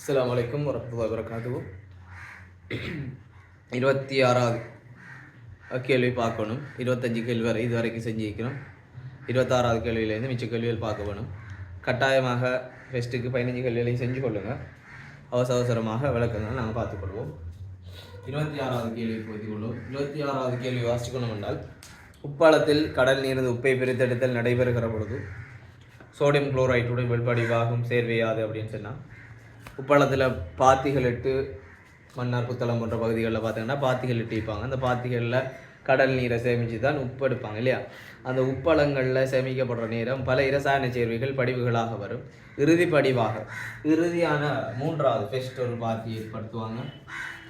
அஸ்ஸலாமு அலைக்கும் வரஹ்மத்துல்லாஹி வபரகாத்துஹு. 26வது கேள்வி பார்க்கணும். 25 கேள்வி வரை இதுவரைக்கும் செஞ்சுக்கிறோம். 26வது கேள்வியிலேருந்து மிச்ச கேள்விகள் பார்க்க வேணும். கட்டாயமாக ஃபெஸ்ட்டுக்கு 15 கேள்விகளையும் செஞ்சு கொள்ளுங்கள். அவசரமாக விளக்கங்கள் நாங்கள் பார்த்துக்கொள்வோம். 26வது கேள்வி போய்த்துக்கொள்வோம். 26வது கேள்வி வாசிக்கணும் என்றால், உப்பாளத்தில் கடல் நீரில் உப்பை பிரித்தெடுத்தல் நடைபெறுகிற பொழுது சோடியம் குளோரைட்டுடன் வெளிப்படிவாகும் சேர்வையாது அப்படின்னு சொன்னால், உப்பளத்தில் பாத்திகள் இட்டு மன்னார் புத்தளம் போன்ற பகுதிகளில் பார்த்தீங்கன்னா பாத்திகள் இட்டிப்பாங்க. அந்த பாத்திகளில் கடல் நீரை சேமித்து தான் உப்பு எடுப்பாங்க இல்லையா. அந்த உப்பளங்களில் சேமிக்கப்படுற நேரம் பல இரசாயன சேர்வைகள் படிவுகளாக வரும். இறுதியான 3வது ஃபெஸ்ட் ஒரு பாத்தி ஏற்படுத்துவாங்க.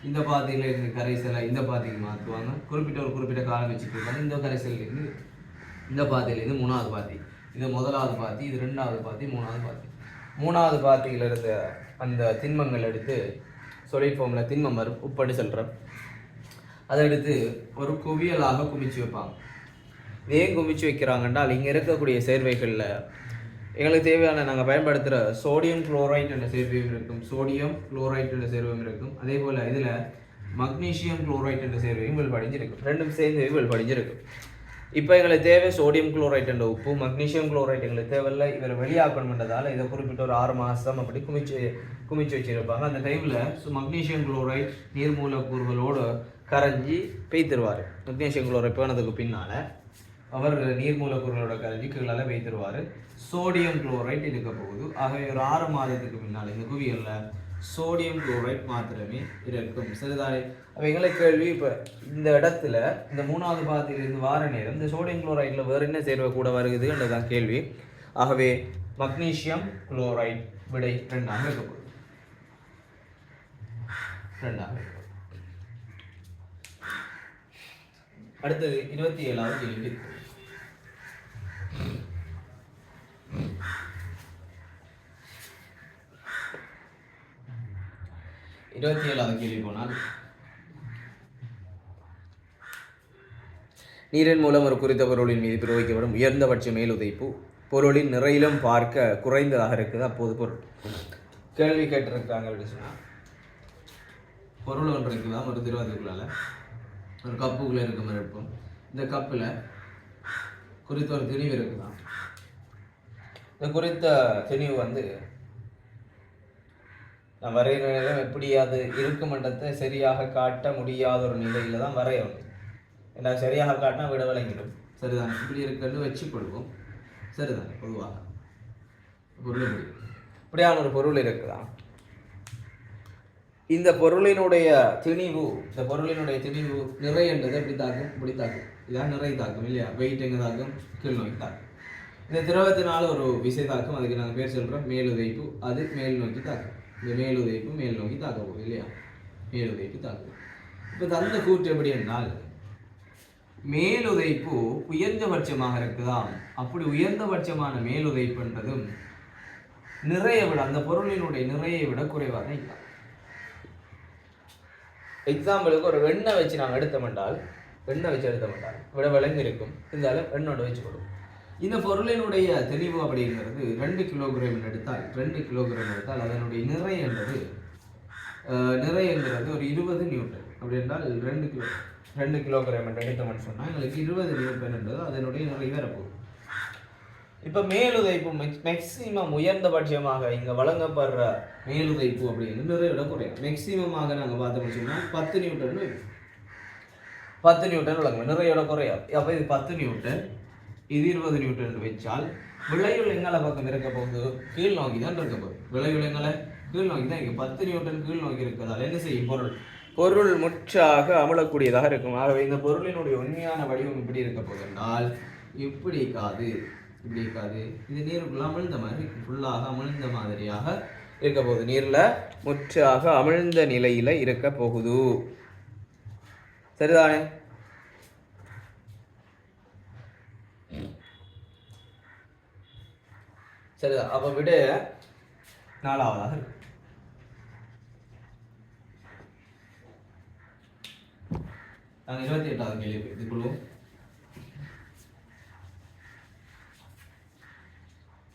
இந்த பாத்தியில் இருந்து கரைசலை இந்த பாத்திக்கு மாற்றுவாங்க. குறிப்பிட்ட காலம் வச்சுட்டு இருப்பாங்க. இந்த கரைசல்லேருந்து இந்த பாத்தியிலேருந்து 3வது பாத்தி, இது 1வது பாத்தி, இது 2வது பாத்தி, 3வது பாத்தி. 3வது பாத்தியில் இருந்த அந்த திண்மங்கள் எடுத்து சொலிட் ஃபார்மில் திண்மம் வரும், உப்படி சொல்கிறோம். அதை எடுத்து ஒரு குவியலாக குமிச்சு வைப்பாங்க. ஏன் குமிச்சு வைக்கிறாங்கன்றால், இங்கே இருக்கக்கூடிய சேர்வைகளில் எங்களுக்கு தேவையான நாங்கள் பயன்படுத்துகிற சோடியம் குளோரைட் என்ற சேர்வையும் இருக்கும், சோடியம் குளோரைட் என்ற சேர்வையும் இருக்கும். அதே போல் இதில் மக்னீசியம் குளோரைட் என்ற சேர்வையும் வெளிப்படைஞ்சிருக்கும். ரெண்டும் சேர்ந்து வெளிப்படைஞ்சிருக்கும். இப்போ எங்களுக்கு தேவை சோடியம் குளோரைட் என்ற உப்பு, மக்னீசியம் குளோரைட் எங்களுக்கு தேவையில்லை. இவரை வெளியாக்கணுன்றதால இதை குறிப்பிட்ட ஒரு 6 மாதம் அப்படி குமிச்சு வச்சுருப்பாங்க. அந்த டைமில் மக்னீசியம் குளோரைட் நீர் மூலக்கூறுகளோடு கரைஞ்சி பெய்திருவார். மக்னீசியம் குளோரைட் போனதுக்கு பின்னால் அவர் நீர் மூலக்கூறுகளோட கரைஞ்சி கீழே பெய்திருவார். சோடியம் குளோரைட் இருக்க போகுது. ஆகவே ஒரு 6 மாதத்துக்கு பின்னால் இந்த குவியலில் சோடியம் குளோரைட் மாத்திரமே இருக்கும். சரிதானே? அப்போ எங்களை கேள்வி, இப்போ இந்த இடத்துல இந்த 3வது பாத்தியிலிருந்து வார நேரம் இந்த சோடியம் குளோரைட்டில் வேறு என்ன சேர்வை கூட வருகுதுன்றதான் கேள்வி. ஆகவே மக்னீசியம் குளோரைட் விடை 2ஆக இருக்க போகுது. 2ஆக இருக்க போகுது. அடுத்தது 27வது கேள்வி. 27வது கேள்வி போனால், நீரின் மூலம் ஒரு குறித்த பொருளின் மீது பிரயோகிக்கப்படும் உயர்ந்தபட்ச மேலுதைப்பு பொருளின் நிறையிலும் பார்க்க குறைந்ததாக இருக்குது. அப்போது பொருள் கேள்வி கேட்டிருக்காங்க அப்படின்னு சொன்னால், பொருள் ஒன்று இருக்குதா, ஒரு திரவத்துக்குள்ளால ஒரு கப்புக்குள்ளே இருக்க மாதிரி இருக்கும். இந்த கப்பில் குறித்த ஒரு திணிவு இருக்குதான். இந்த குறித்த திணிவு நான் வரைகிற நிலம் எப்படி அது இருக்குமன்றத்தை சரியாக காட்ட முடியாத ஒரு நிலையில தான் வரையணும். ஏன்னா சரியாக காட்டினா விட விளங்கிடும். சரிதானே? இப்படி இருக்குன்னு வச்சுக்கொள்வோம். சரிதானே? பொதுவாக பொருள் இப்படியான ஒரு பொருள் இருக்குதான். இந்த பொருளினுடைய திணிவு நிறை என்றது எப்படி தாக்கும்? இப்படி தாக்கும். இதான் நிறை தாக்கும் இல்லையா? வெயிட் எங்கே தாக்கும்? கீழ் நோக்கி தாக்கும். இந்த திரவத்தினால ஒரு விசை தாக்கும். அதுக்கு நாங்கள் பேர் சொல்கிறோம் மேலுதைப்பு. அது மேல் நோக்கி தாக்கும். இந்த மேலுதைப்பு மேல் நோக்கி தாக்க போகுது இல்லையா? மேலுதைப்பு தாக்கும். இப்போ தந்த கூற்று எப்படி என்றால், மேலுதைப்பு உயர்ந்தபட்சமாக இருக்குதாம். அப்படி உயர்ந்தபட்சமான மேலுதைப்புன்றதும் நிறைய விட, அந்த பொருளினுடைய நிறைய விட குறைவாக இல்லை. எக்ஸாம்பிளுக்கு ஒரு எண்ணெய் வச்சு நாங்கள் எடுத்தோம்னால் விட விளங்கி இருக்கும். இருந்தாலும் எண்ணோட வச்சு கொடுக்கும். இந்த பொருளினுடைய தெளிவு அப்படிங்கிறது 2 கிலோகிராம் எடுத்தால் அதனுடைய நிறை என்பது ஒரு 20 நியூட்டன். அப்படி என்றால் 2 கிலோகிராம் என்று எடுத்தோம்னு சொன்னால் எங்களுக்கு 20 நியூட்டன் என்பது அதனுடைய நிறை வரப்போகுது. இப்போ மேலுதைப்பு மேக்சிமம் உயர்ந்தபட்சமாக இங்கே வழங்கப்படுற மேலுதைப்பு அப்படின்னு நிறைய குறையும். மேக்சிமமாக நாங்கள் பார்த்தோம்னு சொன்னால் 10 நியூட்டன் வைப்போம். 10 நியூட்டன் வழங்குவோம். நிறையோட குறையாது. அப்போ இது 10 நியூட்டன், இது 20 நியூட்டன் வச்சால் விளைவுள் எங்களை பக்கம் இருக்க போகுது? கீழ் நோக்கி தான் இருக்க போகுது. விளைவுள் எங்களை கீழ் நோக்கி தான் இங்கே 10 நியூட்டன் கீழ் நோக்கி இருக்கிறதால என்ன செய்யும்? பொருள் முற்றாக அமலக்கூடியதாக இருக்கும். ஆகவே இந்த பொருளினுடைய உண்மையான வடிவம் இப்படி இருக்க போகுதுனால் இப்படி இருக்காது. இது நீருக்குள்ள அமிழ்ந்த மாதிரி ஃபுல்லாக அமிழ்ந்த மாதிரியாக இருக்க போகுது. நீர்ல முற்றாக அமிழ்ந்த நிலையில இருக்க போகுது. சரிதானே? சரிதான். அப்ப விட 4வதாக இருக்கு. நாங்கள் 28வது கேள்வி இதுக்குள்ளும்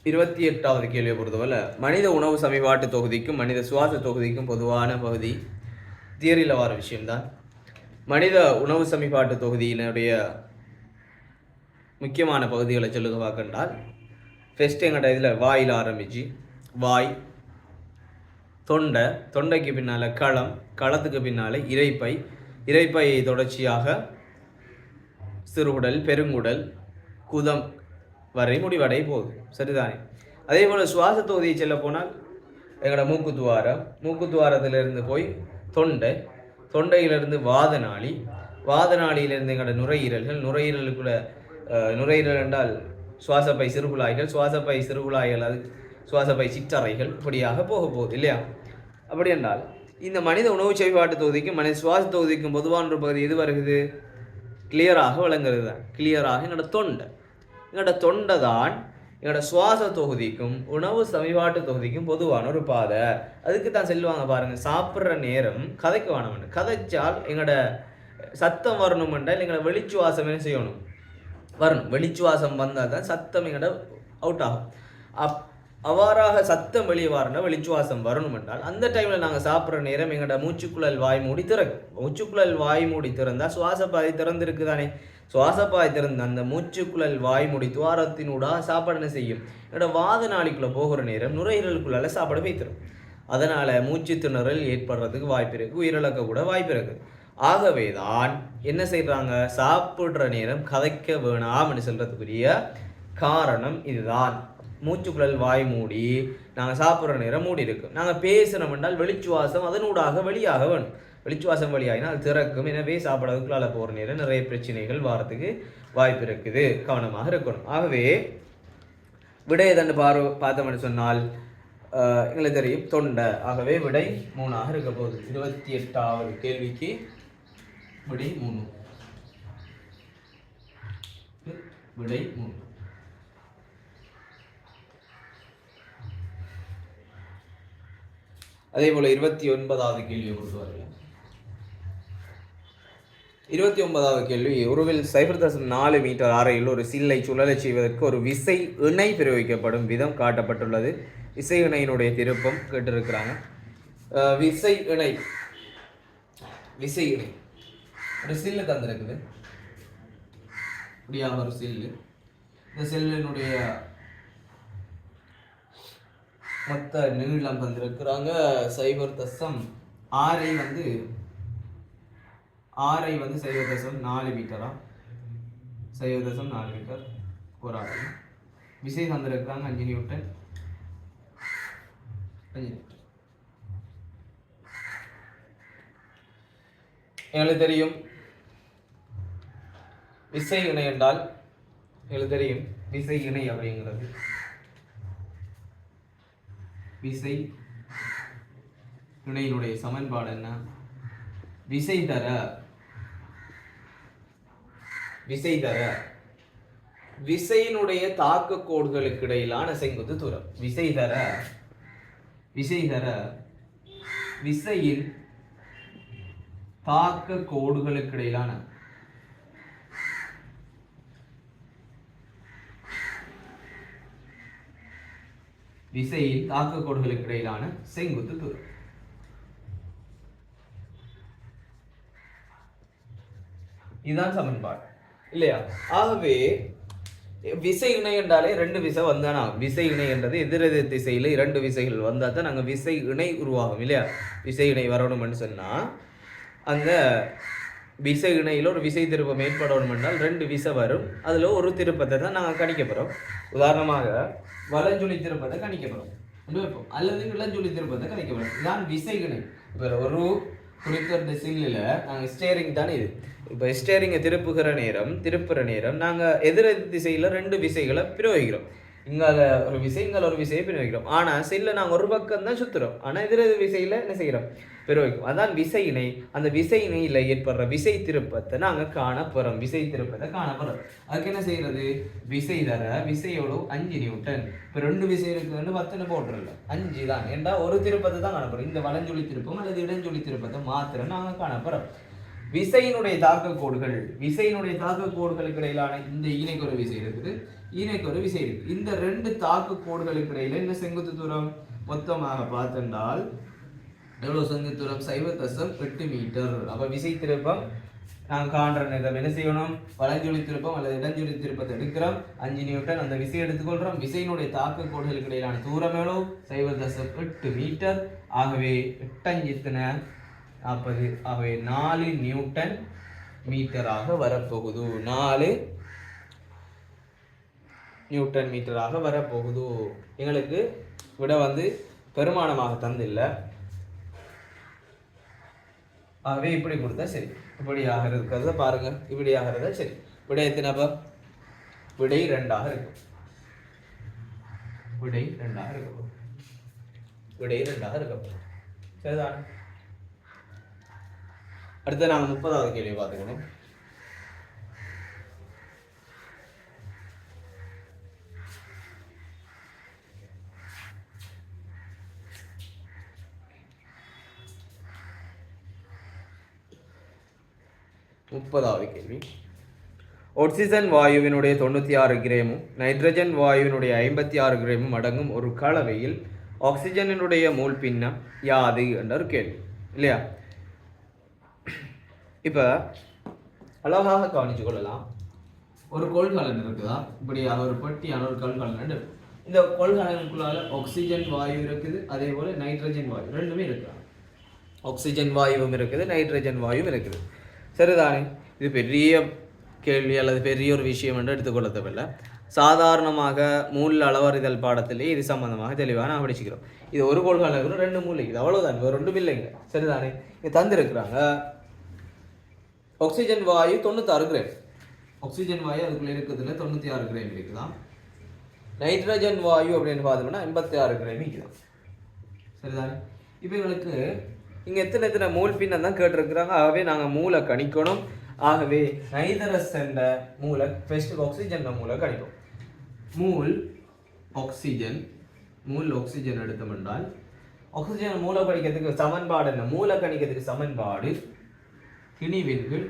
28வது கேள்வியை பொறுத்தவரை மனித உணவு சமீபாட்டு தொகுதிக்கும் மனித சுவாச தொகுதிக்கும் பொதுவான பகுதி தியரியில் வர விஷயம்தான். மனித உணவு சமீபாட்டு தொகுதியினுடைய முக்கியமான பகுதிகளை சொல்லுங்க பார்க்கின்றால் ஃபஸ்ட் எங்கள்கிட்ட இதில் வாயில் ஆரம்பிச்சு வாய், தொண்டை, தொண்டைக்கு பின்னால் களம், களத்துக்கு பின்னால் இரைப்பை, இரைப்பையை தொடர்ச்சியாக சிறுகுடல், பெருங்குடல், குதம் வரை முடிவடை போகுது. சரிதானே? அதே போல் சுவாச தொகுதியை செல்ல போனால் எங்களோட மூக்குத்துவாரம், மூக்குத்துவாரத்திலிருந்து போய் தொண்டை, தொண்டையிலிருந்து வாதநாளி, வாதநாளியிலிருந்து எங்களோட நுரையீரல்கள், நுரையீரலுக்குள்ள நுரையீரல் என்றால் சுவாசப்பை சிறுகுழாய்கள், சுவாசப்பை சிறுகுழாய்கள் அது சுவாசப்பை சிற்றறைகள், இப்படியாக போக போகுது இல்லையா? அப்படி என்றால் இந்த மனித உணவு செயல்பாட்டு தொகுதிக்கும் மனித சுவாச தொகுதிக்கும் பொதுவான ஒரு பகுதி எது வருகிறது? கிளியராக விளங்குறது தான். கிளியராக எங்களோட தொண்டை, எங்களோட தொண்டை தான் எங்களோட சுவாச தொகுதிக்கும் உணவு சமீபாட்டு தொகுதிக்கும் பொதுவான ஒரு பாதை. அதுக்கு தான் செல்வாங்க பாருங்கள், சாப்பிட்ற நேரம் கதைக்க வேணும். கதைச்சால் எங்களோட சத்தம் வரணுமென்றால் எங்களோட வெளிச்சுவாசம் என்ன செய்யணும்? வரணும். வெளிச்சுவாசம் வந்தால் தான் சத்தம் எங்களோட அவுட் ஆகும். அவ்வாறாக சத்தம் வெளியே வரணும், வெளிச்சுவாசம் வரணும் என்றால் அந்த டைமில் நாங்கள் சாப்பிட்ற நேரம் எங்களோட மூச்சுக்குழல் வாய் மூடி திறக்கும். மூச்சுக்குழல் வாய் மூடி திறந்தால் சுவாசப்பாதை திறந்துருக்கு தானே. சுவாசப்பாதை திறந்து அந்த மூச்சுக்குழல் வாய் மூடி துவாரத்தினூடாக சாப்பாடு என்ன செய்யும்? என்னோட வாத நாளிக்குள்ளே போகிற நேரம் நுரையீரலுக்குள்ளால சாப்பாடு வைத்திரும். அதனால் மூச்சு திணறல் ஏற்படுறதுக்கு வாய்ப்பு இருக்குது, உயிரிழக்க கூட வாய்ப்பு இருக்குது. ஆகவே தான் என்ன செய்கிறாங்க? சாப்பிட்ற நேரம் கதைக்க வேணாம்னு சொல்கிறதுக்குரிய காரணம் இதுதான். மூச்சுக்குழல் வாய் மூடி நாங்கள் சாப்பிட்ற நேரம் மூடி இருக்கும். நாங்கள் பேசணும் என்றால் வெளிச்சுவாசம் அதனூடாக வெளியாக வேணும். வெளிச்சுவாசம் வழியாகினா அது திறக்கும். எனவே சாப்பிட்றதுக்குள்ளால போகிற நேரம் நிறைய பிரச்சனைகள் வாரத்துக்கு வாய்ப்பு இருக்குது. கவனமாக இருக்கணும். ஆகவே விடையை தண்டு பார்த்தோம்னு சொன்னால் எங்களுக்கு தெரியும் தொண்டை. ஆகவே விடை 3ஆக இருக்க போகுது. 28வது கேள்விக்கு விடை 3. விடை 3. அதே போல 29வது கேள்வியை பொறுத்தவரையில் 29வது கேள்வி, உருவில் 0.4 மீட்டர் ஆரையில் ஒரு சில்லை சுழலச் செய்வதற்கு ஒரு விசை இணை பிரயோகிக்கப்படும் விதம் காட்டப்பட்டுள்ளது. விசை இணையினுடைய திருப்பம் கேட்டிருக்கிறாங்க. விசை இணை ஒரு சில்லு தந்திருக்குது. இப்படியாக ஒரு சில்லு. இந்த செல்லினுடைய மொத்த நீளம் தந்திருக்கிறாங்க 0.6 வந்து 0.4 மீட்டரா, 0.4 மீட்டர் ஒரு ஆறு. விசை தந்திருக்கிறாங்க 5 நியூட்டன். எங்களுக்கு தெரியும் விசை இணை என்றால் எங்களுக்கு தெரியும் விசை இணை அப்படிங்கிறது விசை இணையினுடைய சமன்பாடு என்ன? விசை தர விசையினுடைய தாக்க கோடுகளுக்கு இடையிலான செங்குத்து தூரம். விசை தர விசையின் தாக்க கோடுகளுக்கு இடையிலான விசையின் தாக்க கோடுகளுக்கு இடையிலான செங்குத்து தூரம். இதுதான் சமன்பாடு இல்லையா? ஆகவே விசை இணை என்றாலே 2 விசை வந்தானா, விசை இணை என்றது எதிரெதிர் திசையில் 2 விசைகள் வந்தால் தான் நாங்கள் விசை இணை உருவாகும் இல்லையா? விசை இணை வரணும்னு சொன்னால் அந்த விசை இணையில் ஒரு விசை திருப்பம் ஏற்படணும் என்றால் 2 விசை வரும். அதில் ஒரு திருப்பத்தை தான் நாங்கள் கணிக்க போகிறோம். உதாரணமாக வலஞ்சுழி திருப்பத்தை கணிக்க போகிறோம் அல்லது இளஞ்சுழி திருப்பத்தை கணிக்க போகிறோம். இதுதான் விசை இணை. இப்போ ஒரு குறித்த சில்லில் நாங்கள் ஸ்டேரிங் தானே இது. இப்போ ஸ்டேரிங்கை திருப்புற நேரம் நாங்கள் எதிரெதிர் திசையில் 2 விசைகளை பிரயோகிக்கிறோம். இங்கால ஒரு விசை, இங்கால ஒரு விசையை பிரயோகிக்கிறோம். ஆனால் சில்ல நாங்கள் ஒரு பக்கம் தான் சுற்றுறோம். ஆனால் எதிரெதிர் விசையில் என்ன செய்கிறோம்? பிரயோகிக்கும். அதான் விசை இணை. அந்த விசை இணையில் ஏற்படுற விசை திருப்பத்தை நாங்கள் காணப்போகிறோம். விசை திருப்பத்தை காணப்போகிறோம். அதுக்கு என்ன செய்யறது? விசை தர விசை எவ்வளோ? 5 நியூட்டன். இப்போ 2 விசை இருக்குன்னு 10 போட்டுறல, 5 தான். ஏண்டா ஒரு திருப்பத்தை தான் காணப்போகிறோம். இந்த வலஞ்சுழி திருப்பம் அல்லது இடஞ்சுழி திருப்பத்தை மாத்திரம் நாங்கள் காணப்போகிறோம். விசையினுடைய தாக்க கோடுகளுக்கு இடையிலான இந்த இணைக்கு ஒரு விசை இருக்குது, ஈனைக்கு ஒரு விசை இருக்கு. இந்த ரெண்டு தாக்கு கோடுகளுக்கு இடையில என்ன செங்குத்து தூரம் மொத்தமாக பார்த்தால் எவ்வளவு செங்குத்து தூரம் 0.8 மீட்டர். அப்ப விசை திருப்பம் நாம் காண்ற நேரம் என்ன செய்யணும், வலஞ்சுழி திருப்பம் அல்லது இடஞ்சுழி திருப்பத்தை எடுக்கிறோம் 5 நியூட்டன். அந்த விசை எடுத்துக்கொள்றோம். விசையினுடைய தாக்கு கோடுகளுக்கு இடையிலான தூரம் எவ்வளவு 0.8 மீட்டர். ஆகவே 8×5 40. ஆகவே 4 நியூட்டன் மீட்டராக வரப்போகுது. 4 நியூட்டன் மீட்டராக வரப்போகுது. எங்களுக்கு விட பெருமானமாக தந்தில்லை. ஆகவே இப்படி கொடுத்தா சரி. இப்படி ஆகிறத பாருங்க. இப்படி ஆகிறத சரி. விடை எத்தனை? விடை 2ஆக இருக்கும். விடை 2ஆக இருக்கும். விடை 2ஆக இருக்கும். சரிதான். அடுத்து நாங்கள் 30வது கேள்வி பார்த்துக்கணும். முப்பதாவது கேள்வி. ஆக்சிஜன் வாயுவினுடைய 96 கிராமும் நைட்ரஜன் வாயுவினுடைய 56 கிராமும் அடங்கும் ஒரு கலவையில் ஆக்சிஜனினுடைய மூல் பின்னம் யாது என்ற ஒரு கேள்வி இல்லையா? இப்போ அழகாக கவனிச்சு கொள்ளலாம். ஒரு கொள்கலன் இருக்குதா, இப்படியாக ஒரு பெட்டியான ஒரு கொள்கலன். இந்த கொள்கலனுக்குள்ளால ஆக்சிஜன் வாயு இருக்குது, அதே போல நைட்ரஜன் வாயு ரெண்டுமே இருக்குது. ஆக்சிஜன் வாயுவும் இருக்குது, நைட்ரஜன் வாயுவும் இருக்குது. சரிதானே? இது பெரிய கேள்வி அல்லது பெரிய ஒரு விஷயம் என்று எடுத்துக்கொள்ள தேவையில்லை. சாதாரணமாக மூல அளவறிதல் பாடத்திலே இது சம்பந்தமாக தெளிவாக நான் படிச்சுக்கிறோம். இது ஒரு கொள்கலன் 2 மூல் இருக்குது, அவ்வளவுதான், வேறு ஒன்றும் இல்லைங்க. சரிதானே? இது தந்திருக்கிறாங்க. ஆக்சிஜன் வாயு 96 கிராம். ஆக்சிஜன் வாயு அதுக்குள்ள இருக்கிறதுல 96 கிராம் இருக்குதான். நைட்ரஜன் வாயு அப்படின்னு பார்த்தோம்னா 86 கிராம் இருக்குதான். சரிதானே? இப்போ எங்களுக்கு இங்கே எத்தனை மூல் பின்னம் தான் கேட்டிருக்கிறாங்க. ஆகவே நாங்கள் மூளை கணிக்கணும். ஆகவே நைதரசன் மூளை ஃபர்ஸ்ட் ஆக்சிஜன் மூளை கணிப்போம். மூல் ஆக்சிஜன் எடுத்தோம் என்றால் ஆக்சிஜன் மூளை கணிக்கிறதுக்கு சமன்பாடு என்ன? மூளை கணிக்கிறதுக்கு சமன்பாடு திணிவின்கள்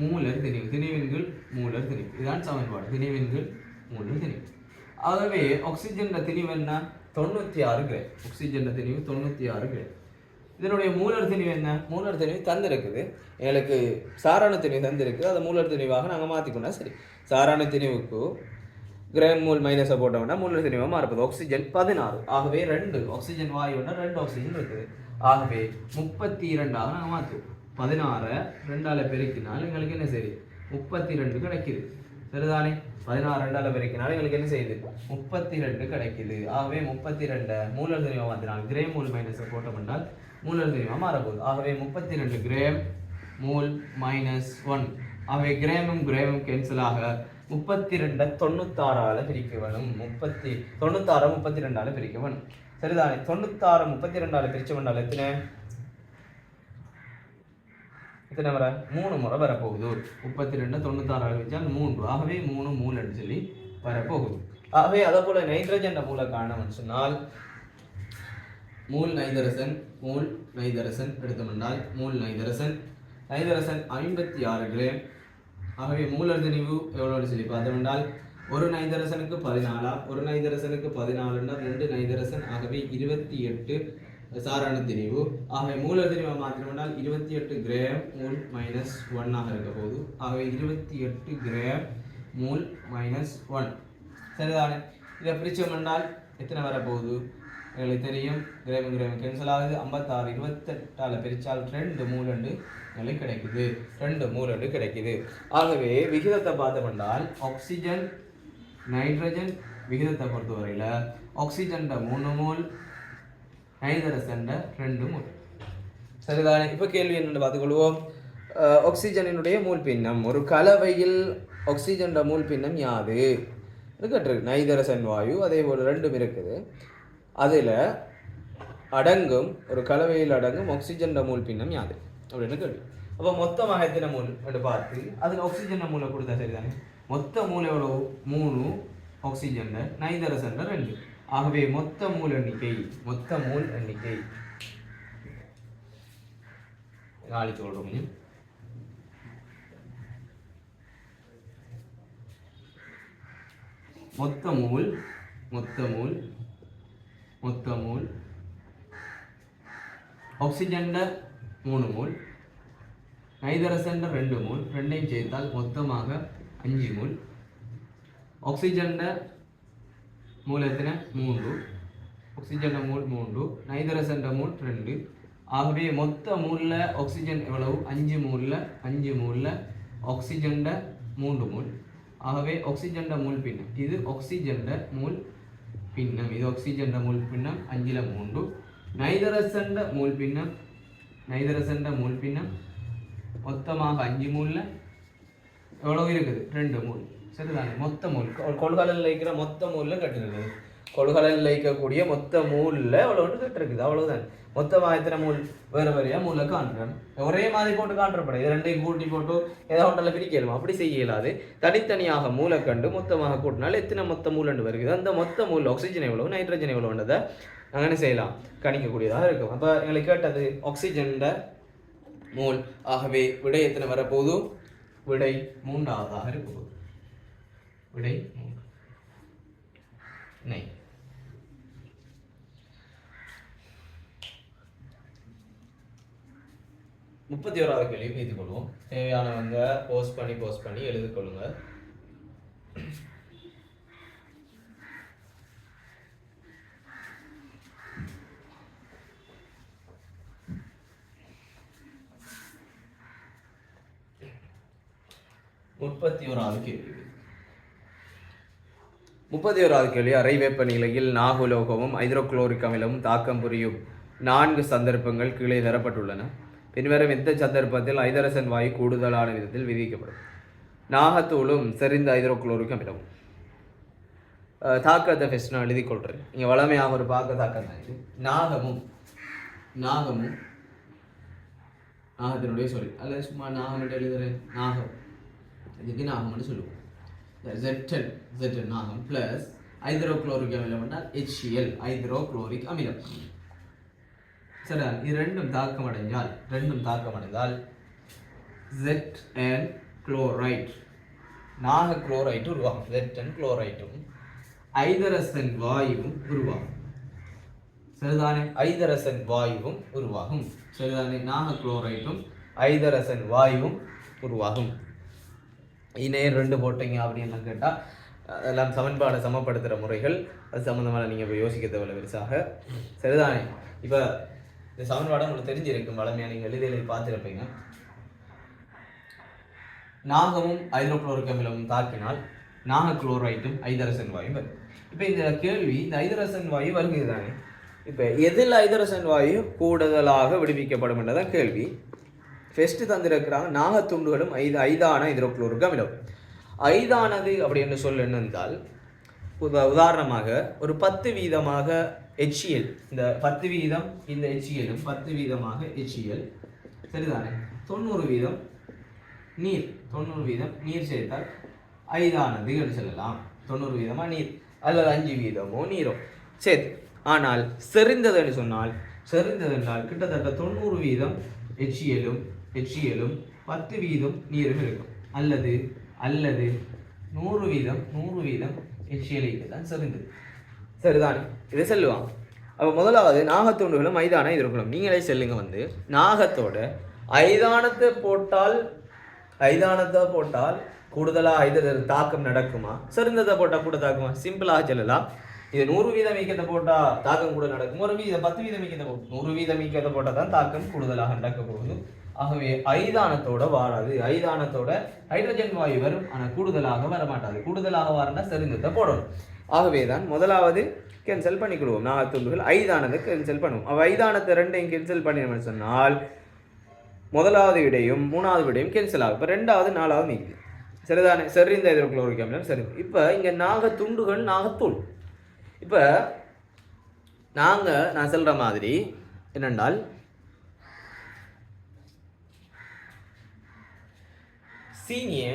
மூலர் திணிவு, திணிவின்கள் மூலர் திணிவு. இதுதான் சமன்பாடு. திணிவின்கள் மூலர் திணிவு. ஆகவே ஆக்சிஜன் திணிவு என்ன? 96 கிராம். ஆக்சிஜன் திணிவு 96 கிராம். இதனுடைய மூலர் திணிவு என்ன? மூலர் திணிவு தந்திருக்குது, எங்களுக்கு சாரான திணிவு தந்திருக்குது. அதை மூலர் திணிவாக நாங்கள் மாற்றிக்கொண்டா சரி. சாரான திணிவுக்கு கிராம் மூல் மைனஸை போட்டோம்னா மூலர் திணிவாக மாறுறது. ஆக்சிஜன் 16. ஆகவே 2 ஆக்சிஜன் வாயுன்னா 2 ஆக்சிஜன் இருக்குது. ஆகவே 32ஆக நாங்கள் மாற்றுவோம். 16 2ஆல் பெருக்கினால் எங்களுக்கு என்ன செய்யுது? 32 கிடைக்குது. சரிதானே? 16 2ஆல் பெருக்கினாலும் எங்களுக்கு என்ன செய்யுது? 32 கிடைக்குது. ஆகவே 32 மூலர் திணிவாக மாற்றினால் கிராம் மூல் மைனஸை போட்டோம்னால் மூலர் திணிவாக மாறப்போகுது. ஆகவே 32 கிராம் மூல் மைனஸ் 1. ஆகவே கிராமும் கேன்சல் ஆக 32 96ஆல் பிரிக்க வேணும். 96 32ஆல் பிரிக்க வேணும். சரிதானே? 96 32ஆல் பிரிச்ச வேண்டால் எத்தனை வர? 3 முறை வரப்போகுது. 32 96ஆல் பிரிச்சால் 3. ஆகவே 3 மூல் என்று சொல்லி வரப்போகுது. ஆகவே அதே போல நைட்ரஜன் மூல காரணம்னு சொன்னால் மூல் நைதரசன் எடுத்தோம்னால் மூல் நைதரசன் 56 கிராம். ஆகவே மூலர் திணிவு எவ்வளோன்னு சொல்லி பார்த்தோம்னால் ஒரு நைதரசனுக்கு 14, ஒரு நைதரசனுக்கு 14ன்னா 2 நைதரசன். ஆகவே 28 சாரான திணிவு. ஆகவே மூலர் திணிவை மாற்றினோம்னால் 28 கிராம் மூல் மைனஸ் 1ஆக இருக்க போகுது. ஆகவே 28 கிராம் மூல் மைனஸ் 1. சரிதானே? இதை பிரிச்சோம்னால் எத்தனை வரப்போகுது? எங்களுக்கு தெரியும், கிராம் கேன்சல் ஆகுது. 56 28ஆல் பிரித்தால் 2 மூலண்டு எங்களுக்கு கிடைக்குது. 2 மூலண்டு கிடைக்குது. ஆகவே விகிதத்தை பார்த்தோம்னால் ஆக்சிஜன் நைட்ரஜன் விகிதத்தை பொறுத்தவரையில் ஆக்சிஜன் 3 மூல், நைதரசன் 2 மூல். சரிதானே? இப்போ கேள்வி என்னென்னு பார்த்துக்கொள்வோம். ஆக்சிஜனினுடைய மூல் பின்னம், ஒரு கலவையில் ஆக்சிஜன் மூல் பின்னம் யாது கேட்டிருக்கு. நைதரசன் வாயு அதே போல் 2 இருக்குது. அதில் அடங்கும் ஒரு கலவையில் அடங்கும் ஆக்சிஜன் மூல் பின்னம் யாது அப்படின்னு கேள்வி. அப்போ மொத்தமாக எத்தனை மூல் என்று பார்த்து அதில் ஆக்சிஜன் மூலை கொடுத்தா சரிதானே? மொத்த மூல் எவ்வளோ? 3 ஆக்சிஜன், நைதரசன் 2. ஆகவே மொத்த மூல் எண்ணிக்கை நாளைக்கு சொல்கிறோம். மொத்த மூல் ஆக்சிஜன் 3 மூல், நைதரசன் 2 மூல், ரெண்டையும் சேர்த்தால் மொத்தமாக 5 மூல். ஆக்சிஜன் மூல் எத்தனை 3, ஆக்சிஜன் மூல் 3, நைதரசன் மூல் 2. ஆகவே மொத்த மூல்ல ஆக்சிஜன் எவ்வளவு 5 மூல்ல ஆக்சிஜன் 3 மூல். ஆகவே ஆக்சிஜன் மூல் பின்னம் இது ஆக்சிஜன் மூல் பின்னம், இது ஆக்சிஜன் மூல் பின்னம் 5ல் 3. நைதரசன் மூல் பின்னம் மொத்தமாக 5 மூல்ல எவ்வளவு இருக்குது 2 மூல். சரிதானே? மொத்த மூல் கொள்கலனில் இருக்கிற மொத்த மூல்ல கட்டிருக்குது, கொள்கலனில் இருக்கக்கூடிய மொத்த மூல்ல எவ்வளவு கட்டிருக்குது, அவ்வளவுதான். மொத்தமாக எத்தனை மூல் வேறு வேறையா மூல காண்றோம், ஒரே மாதிரி போட்டு காண்றப்படும். இது ரெண்டையும் கூட்டி போட்டு ஏதாவது ஒன்றில் பிரிக்கலுமா? அப்படி செய்ய இயலாது. தனித்தனியாக மூலை கண்டு மொத்தமாக கூட்டினால் எத்தனை மொத்த மூல் என்று வருகிறது. அந்த மொத்த மூல் ஆக்சிஜன் எவ்வளவு, நைட்ரஜன் எவ்வளவுன்றதை நாங்கள் என்ன செய்யலாம், கணிக்கக்கூடியதாக இருக்கும். அப்போ எங்களுக்கு கேட்டது ஆக்சிஜன் மூல். ஆகவே விடை எத்தனை வரப்போகுது, விடை 3ஆவதாக இருக்க போகுது. விடை 3. 31வது கேள்வி பேசிக் கொள்வோம். தேவையானவங்க போஸ்ட் பண்ணி எழுதி கொள்ளுங்க. முப்பத்தி கேள்வி அறை வெப்பநிலையில் நாகுலோகமும் ஹைட்ரோகுளோரிக் அமிலமும் தாக்கம் புரியும் 4 சந்தர்ப்பங்கள் கீழே தரப்பட்டுள்ளன. பின்வரும் எந்த சந்தர்ப்பத்தில் ஐதரசன் வாயு கூடுதலான விதத்தில் விதிக்கப்படும்? நாகத்தூளும் செறிந்த ஹைட்ரோகுளோரிக் அமிலமும். தாக்கத்தை ஃபெஸ்ட் நான் எழுதி கொள்கிறேன். இங்கே வளமையாக ஒரு பார்க்க தாக்கம் தான் இது. நாகத்தினுடைய சொல்லி அல்ல சும்மா நாகம் எழுதுறேன். நாகம் இதுக்கு நாகம்னு சொல்லுவோம். Z நாகம் பிளஸ் ஹைட்ரோகுளோரிக் அமிலம் என்றால் HCl ஹைட்ரோகுளோரிக் அமிலம். சரி, இது ரெண்டும் தாக்கம் அடைந்தால் Zn குளோரைட் நாக குளோரைட் உருவாகும். Zn குளோரைட்டும் ஐதரசன் வாயுவும் உருவாகும். சரிதானே? ஐதரசன் வாயுவும் உருவாகும். சரிதானே? நாக குளோரைட்டும் ஐதரசன் வாயுவும் உருவாகும். இணையர் 2 போட்டீங்க அப்படின்னு கேட்டால் அதெல்லாம் சமன்பாடை சமப்படுத்துகிற முறைகள், அது சம்மந்தமாக நீங்கள் இப்போ யோசிக்க தேவையில்லை பெருசாக. சரிதானே? இப்போ இந்த சமன்பாடை உங்களுக்கு தெரிஞ்சிருக்கும், வளமையாக நீங்கள் எழுதி பார்த்துருப்பீங்க. நாகமும் ஹைட்ரோகுளோரிக் அமிலமும் தாக்கினால் நாக குளோரைட்டும் ஐதரசன் வாயும் வரும். இப்போ இந்த கேள்வி இந்த ஐதரசன் வாயு வருகிறது தானே. இப்போ எதில் ஐதரசன் வாயு கூடுதலாக விடுவிக்கப்படும் என்றதான் கேள்வி. ஃபெஸ்ட்டு தந்திருக்கிறாங்க நாகத்துண்டுகளும் ஐதான ஹைட்ரோகுளோரிக் அமிலம். ஐதானது அப்படின்னு சொல்ல என்னென்றால் உதாரணமாக ஒரு 10% HCl, இந்த 10% இந்த HCl-ம் 10% HCl. சரிதானே? 90% நீர், 90% நீர் சேர்த்தால் ஐதானது என்று சொல்லலாம். 90% நீர் அல்லது 5% நீரோ சரி. ஆனால் செறிந்ததுன்னு சொன்னால் செறிந்ததென்றால் கிட்டத்தட்ட 90% HCl-ம் 10% நீரும் இருக்கும். அல்லது 100% HCl தான் செறிந்தது. சரிதானே? இதை சொல்லுவாங்க. அப்போ முதலாவது நாகத்தூண்டுகளும் ஐதான ஹைட்ரோகுளோரிக். நீங்களே செல்லுங்க வந்து நாகத்தோட ஐதானத்தை போட்டால் கூடுதலாக ஹைட்ரஜன் தாக்கம் நடக்குமா, செறிந்ததை போட்டால் கூட தாக்குமா? சிம்பிளாக சொல்லலாம். இது 100% மீக்கத்தை போட்டால் தாக்கம் கூட நடக்கும். 10% மீக்கத்தை போட்டு 100% மீக்கத்தை போட்டால் தான் தாக்கம் கூடுதலாக நடக்க போகுது. ஆகவே ஐதானத்தோட வாராது. ஐதானத்தோட ஹைட்ரஜன் வாயு வரும், ஆனால் கூடுதலாக வரமாட்டாது. கூடுதலாக வரனா செறிந்ததை போடணும். ஆகவே தான் முதலாவது கேன்சல் பண்ணிக்கிடுவோம். நாகத்துண்டுகள் ஐதானதை கேன்சல் பண்ணுவோம். அவ ஐதானத்தை 2ஐயும் கேன்சல் பண்ணினோம்னு சொன்னால் முதலாவது விடையும் 3வது விடையும் கேன்சல் ஆகும். இப்போ 2வது 4வது நீக்குது. சரிதானே? செறிந்த ஹைட்ரோகுளோரிக் அமிலம் சரி. இப்போ இங்கே நாகத்துண்டுகள் நாகத்தூள். இப்போ நான் சொல்கிற மாதிரி என்னென்றால் சீனிய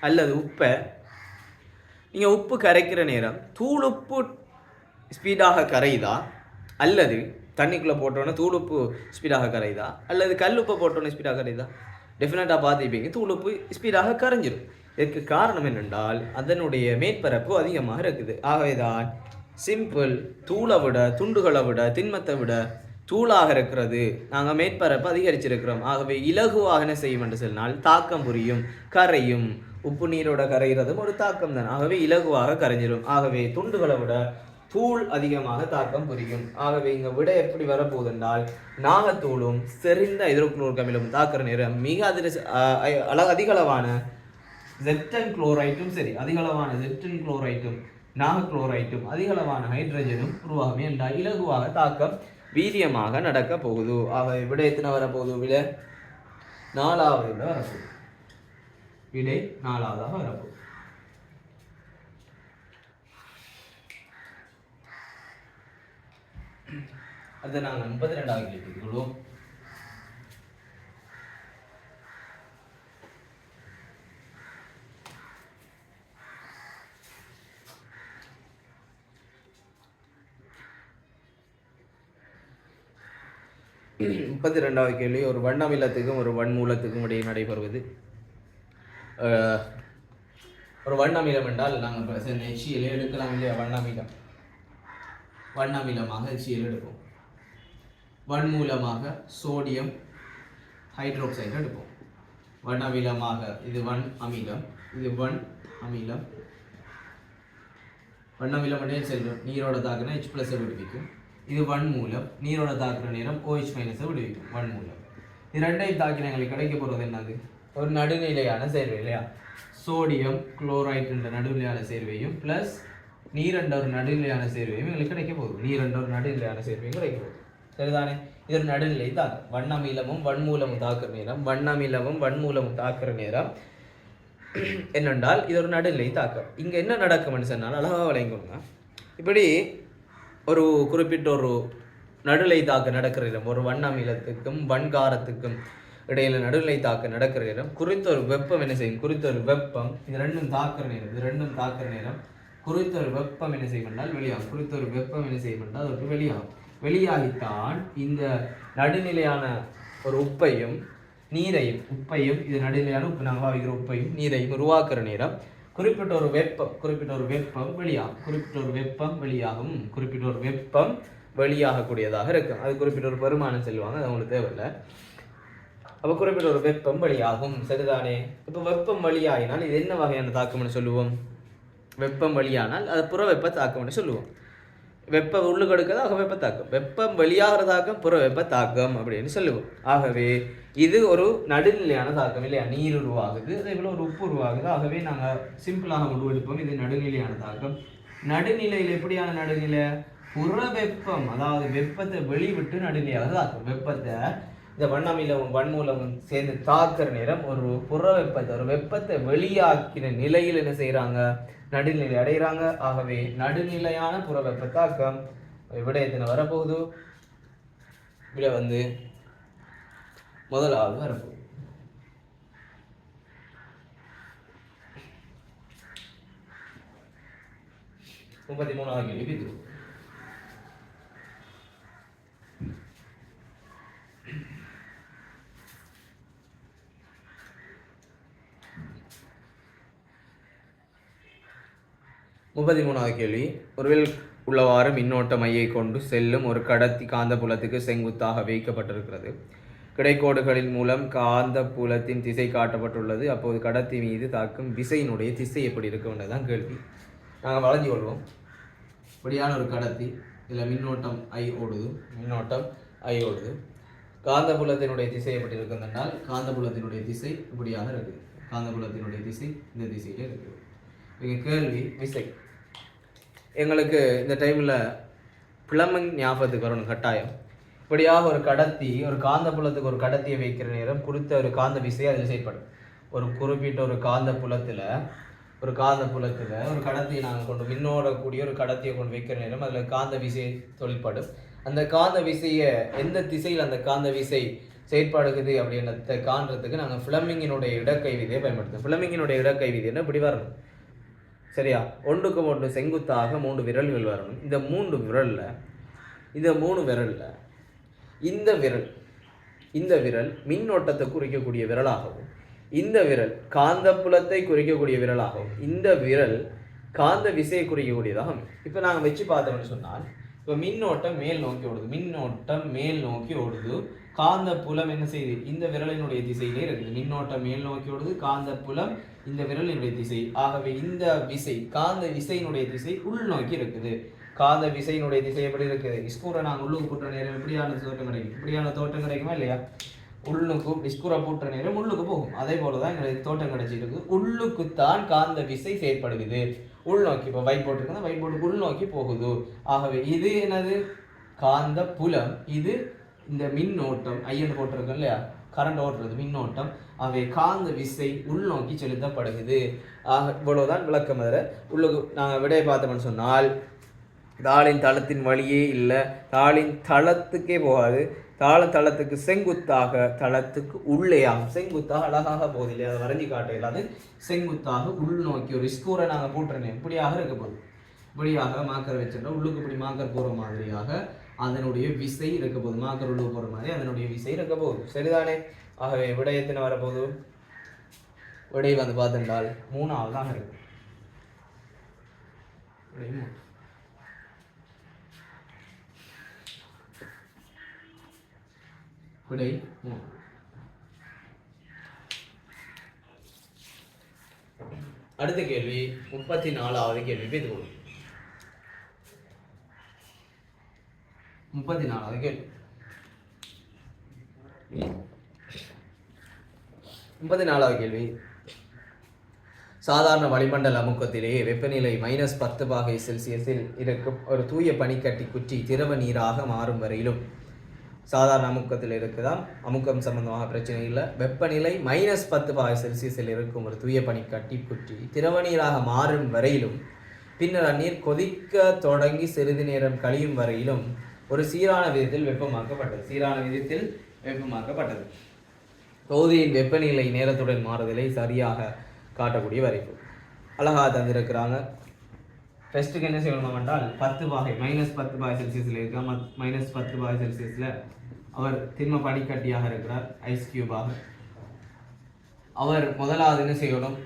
அல்லது உப்பை நீங்கள் உப்பு கரைக்கிற நேரம் தூள் உப்பு ஸ்பீடாக கரையுதா, அல்லது தண்ணிக்குள்ளே போட்டோன்னே தூள் உப்பு ஸ்பீடாக கரையுதா, அல்லது கல் உப்பை போட்டோன்னே ஸ்பீடாக கரையுதா? டெஃபினட்டாக பார்த்துப்பீங்க தூள் உப்பு ஸ்பீடாக கரைஞ்சிடும். இதற்கு காரணம் என்னென்றால் அதனுடைய மேற்பரப்பு அதிகமாக இருக்குது. ஆகவேதான் சிம்பிள் தூளை விட, துண்டுகளை விட, திண்மத்தை விட தூளாக இருக்கிறது. நாங்கள் மேற்பரப்பு அதிகரிச்சிருக்கிறோம். ஆகவே இலகுவாக என்ன செய்யும் என்று சொன்னால் தாக்கம் புரியும், கரையும். உப்பு நீரோட கரைகிறதும் ஒரு தாக்கம் தான். ஆகவே இலகுவாக கரைஞ்சிடும். ஆகவே துண்டுகளை விட தூள் அதிகமாக தாக்கம் புரியும். ஆகவே இங்கே விட எப்படி வரப்போகுது என்றால் நாகத்தூளும் செறிந்த ஹைட்ரோகுளோரிக் அமிலமும் தாக்குற நேரம் மிக அதிகளவான ஜெப்டன் குளோரைட்டும் சரி, அதிகளவான ஜெப்டன் குளோரைட்டும் நாகக்ளோரைட்டும் அதிகளவான ஹைட்ரஜனும் உருவாகும் என்றால் இலகுவாக தாக்கம் வீரியமாக நடக்க போகுது. ஆகவே விடை எத்தனை வரப்போகுது? விடை 4வது வரப்போகுது. விடை 4வதாக வரப்போகுது. அதை நாங்கள் 32வது கேள்விக்கு கொள்வோம். முப்பத்தி 2வது கேள்வி, ஒரு வண்ணமிலத்துக்கும் ஒரு வன்மூலத்துக்கும் இடையே நடைபெறுவது. ஒரு வண்ணமிலம் என்றால் நாங்கள் HCl எடுக்கலாம் இல்லையா? வண்ணமிலமாக HCl எடுப்போம். வன்மூலமாக சோடியம் ஹைட்ரோக்சைடு எடுப்போம். வண்ணமிலமாக இது வன் அமிலம், இது வன் அமிலம். வண்ணமிலம் உடனே செல்லும், நீரோட தாக்குனா H+ விடுவிக்கும். இது வன்மூலம், நீரோட தாக்குற நேரம் OH- விடுவிக்கும். வன்மூலம் இது ரெண்டையும் தாக்கின எங்களுக்கு கிடைக்க போகிறது என்னது? ஒரு நடுநிலையான சேர்வை இல்லையா? சோடியம் குளோரைட் என்ற நடுநிலையான சேர்வையும் ப்ளஸ் நீர் என்ற ஒரு நடுநிலையான சேர்வையும் எங்களுக்கு கிடைக்க போகுது. நீர் என்ற ஒரு நடுநிலையான சேர்வையும் கிடைக்க போகுது. சரிதானே? இது ஒரு நடுநிலை தாக்கம். வண்ணமிலமும் வன்மூலமும் தாக்குற நேரம், வண்ணமிலமும் வன்மூலமும் தாக்குற நேரம் என்னென்றால் இது ஒரு நடுநிலை தாக்கம். இங்கே என்ன நடக்கும்னு சொன்னால் அழகாக விளங்கிக்கொள்ளுங்க. இப்படி ஒரு குறிப்பிட்ட ஒரு நடுநிலை தாக்க நடக்கிற நேரம், ஒரு வண்ணமிலத்துக்கும் வன்காரத்துக்கும் இடையில நடுநிலை தாக்க நடக்கிற நேரம் குறித்த ஒரு வெப்பம் என்ன செய்யும்? குறித்த ஒரு வெப்பம் இது ரெண்டும் தாக்குற நேரம் குறித்த ஒரு வெப்பம் என்ன செய்யும் என்றால் வெளியாகும். குறித்த ஒரு வெப்பம் என்ன செய்யும் என்றால் அதற்கு வெளியாகும். வெளியாகித்தான் இந்த நடுநிலையான ஒரு உப்பையும் நீரையும் இது நடுநிலையான உப்பு நாங்கள் பாவிக்கிற உப்பையும் நீரையும் உருவாக்குற நேரம் குறிப்பிட்ட ஒரு வெப்பம் வெளியாகக்கூடியதாக இருக்கும். அது குறிப்பிட்ட ஒரு பெருமானம் செல்வாங்க, அது அவங்களுக்கு தேவையில்லை. அப்போ குறிப்பிட்ட ஒரு வெப்பம் வெளியாகும். சரிதானே? இப்போ வெப்பம் வெளியாகினால் இது என்ன வகையான தாக்கம்னு சொல்லுவோம்? வெப்பம் வெளியானால் அது புற வெப்ப தாக்கம்னு சொல்லுவோம். வெப்பம் உள்ளுக்கு எடுக்கிறதாக வெப்ப தாக்கம், வெப்பம் வெளியாகிற தாக்கம் புற வெப்ப தாக்கம் அப்படின்னு சொல்லுவோம். ஆகவே இது ஒரு நடுநிலையான தாக்கம் இல்லையா? நீர் உருவாகுது, அதே போல ஒரு உப்பு உருவாகுது. ஆகவே நாங்கள் சிம்பிளாக முடிவெடுப்போம், இது நடுநிலையான தாக்கம். நடுநிலையில் எப்படியான நடுநிலை? புற வெப்பம், அதாவது வெப்பத்தை வெளிவிட்டு நடுநிலையாக தாக்கும். வெப்பத்தை இந்த வண்ணமிலமும் வன்மூலமும் சேர்ந்து தாக்குற நேரம் ஒரு வெப்பத்தை வெளியாக்கின நிலையில் என்ன செய்யறாங்க? நடுநிலை அடைகிறாங்க. ஆகவே நடுநிலையான புற வெப்ப தாக்கம் விடயத்தின வரப்போகுது. விட முதலாவது வரப்போகுது. முப்பத்தி 3வது கேள்வி. 33வது கேள்வி, ஒருவேளை உள்ளவாறு மின்னோட்ட மையை கொண்டு செல்லும் ஒரு கடத்தி காந்த புலத்துக்கு செங்குத்தாக வைக்கப்பட்டிருக்கிறது. கிடைக்கோடுகளின் மூலம் காந்த புலத்தின் திசை காட்டப்பட்டுள்ளது. அப்போது கடத்தி மீது தாக்கும் விசையினுடைய திசை எப்படி இருக்குன்றதுதான் கேள்வி. நாங்கள் வளைஞ்சு கொள்வோம். இப்படியான ஒரு கடத்தி, இதில் மின்னோட்டம் ஐ ஓடுது. காந்த புலத்தினுடைய திசை எப்படி இருக்குதுன்னால் காந்த புலத்தினுடைய திசை இப்படியாக இருக்குது. காந்த புலத்தினுடைய திசை இந்த திசையில் இருக்குது. இங்கே கேள்வி விசை. எங்களுக்கு இந்த டைமில் பிளம்பிங் ஞாபகத்துக்கு வரணும் கட்டாயம். இப்படியாக ஒரு கடத்தி, ஒரு காந்த புலத்துக்கு ஒரு கடத்தியை வைக்கிற நேரம் குறித்த ஒரு காந்த விசை அதில் செயல்படும். ஒரு குறிப்பிட்ட ஒரு காந்த புலத்தில் ஒரு கடத்தியை நாங்கள் கொண்டு மின்னோடக்கூடிய ஒரு கடத்தியை கொண்டு வைக்கிற நேரம் அதில் காந்த விசை தொழிற்படும். அந்த காந்த விசையை எந்த திசையில் அந்த காந்த விசை செயற்பாடுக்குது அப்படின்றத காண்றதுக்கு நாங்கள் ஃபிளமிங்கினுடைய இடக்கை விதியை பயன்படுத்துவோம். ஃபிளமிங்கினுடைய இடக்கை விதி என்ன இப்படி வரணும், சரியா? ஒன்றுக்கு ஒன்று செங்குத்தாக 3 விரல்கள் வரணும். இந்த 3 விரலில் இந்த விரல் மின்னோட்டத்தை குறிக்கக்கூடிய விரலாகவும் இந்த விரல் காந்தப்புலத்தை குறிக்கக்கூடிய விரலாகும். இந்த விரல் காந்த விசையை குறிக்கக்கூடியதாகும். இப்போ நாங்கள் வச்சு பார்த்தோம்னு சொன்னால், இப்போ மின்னோட்டம் மேல் நோக்கி ஓடுது, மின்னோட்டம் மேல் நோக்கி ஓடுது, காந்த புலம் என்ன செய்யுது, இந்த விரலினுடைய திசையிலே இருக்குது. மின்னோட்டம் மேல் நோக்கி ஓடுது, காந்த புலம் இந்த விரலினுடைய திசை. ஆகவே இந்த விசை, காந்த விசையினுடைய திசை உள்நோக்கி இருக்குது. காந்த விசையினுடைய திசை எப்படி இருக்குது? ஸ்கூரை நாங்கள் உள்ளுக்கு போட்ட நேரம் எப்படியான தோட்டம் கிடைக்கும்? இப்படியான தோட்டம் கிடைக்குமா இல்லையா? உள்ளுக்கும் ஸ்கூரை போட்ட நேரம் உள்ளுக்கு போகும். அதே போலதான் எங்களுக்கு தோட்டம் கிடைச்சிருக்கு. உள்ளுக்குத்தான் காந்த விசை செயற்படுகிறது. உள்நோக்கி, இப்போ வைட் போர்ட் இருக்குன்னா வைட் போர்டுக்கு உள்நோக்கி போகுது. ஆகவே இது என்னது? காந்த புலம். இது இந்த மின்னோட்டம் ஐயன் போட்டிருக்கோம் இல்லையா, கரண்ட் ஓட்டுறது மின்னோட்டம். அவை காந்த விசை உள்நோக்கி செலுத்தப்படுகிறது. இவ்வளவுதான் விளக்கம். அதில் உள்ளுக்கு நாங்கள் விடையை பார்த்தோம்னு சொன்னால், தாளின் தளத்தின் வழியே இல்லை, தாளின் தளத்துக்கே போகாது, தளத்துக்கு செங்குத்தாக, தளத்துக்கு உள்ளேயாகும். செங்குத்தாக அழகாக போகுது இல்லையா, அதை வரைஞ்சி காட்ட இல்லாது செங்குத்தாக உள்நோக்கி ஒரு ஸ்கூரை நாங்கள் போட்டுருந்தேன். இப்படியாக இருக்க போகுது. இப்படியாக மாக்கர் வச்சுட்டோம், உள்ளுக்கு இப்படி மாக்கர் போகிற மாதிரியாக அதனுடைய விசை இருக்க போகுது. மாக்கர் உள்ளுக்கு போகிற மாதிரி அதனுடைய விசை இருக்க போகுது. சரிதானே? ஆகவே விடை எத்தனை வரப்போகுது? விடை வந்து பார்த்துட்டால் 3வது தான் இருக்கு. விடை 3. அடுத்த கேள்வி 34வது கேள்வி பேத்துக்கொள்ளும். 34வது கேள்வி. 34வது கேள்வி. சாதாரண வளிமண்டல அமுக்கத்திலேயே வெப்பநிலை -10 பாகை செல்சியஸில் இருக்கும் ஒரு தூய பனிக்கட்டி குற்றி திரவ நீராக மாறும் வரையிலும், சாதாரண அமுக்கத்தில் இருக்குதான், அமுக்கம் சம்பந்தமாக பிரச்சனை இல்லை. வெப்பநிலை -10 பாகை செல்சியஸில் இருக்கும் ஒரு தூய பனிக்கட்டி குற்றி திரவ நீராக மாறும் வரையிலும், பின்னர் அந்நீர் கொதிக்க தொடங்கி சிறிது நேரம் கழியும் வரையிலும் ஒரு சீரான விதத்தில் வெப்பமாக்கப்பட்டது. சீரான விதத்தில் வெப்பமாக்கப்பட்டது. பகுதியின் வெப்பநிலை நேரத்துடன் மாறுதலை சரியாக காட்டக்கூடிய வரைப்பு அழகாக தந்திருக்கிறாங்க. ஃபர்ஸ்ட்டுக்கு என்ன செய்யணும் என்றால், 10 பாகை -10 பாகை செல்சியஸில் இருக்க, -10 பாகை செல்சியஸில் அவர் திண்ம பனிக்கட்டியாக இருக்கிறார், ஐஸ் கியூபாக. அவர் முதலாவது என்ன செய்யணும்,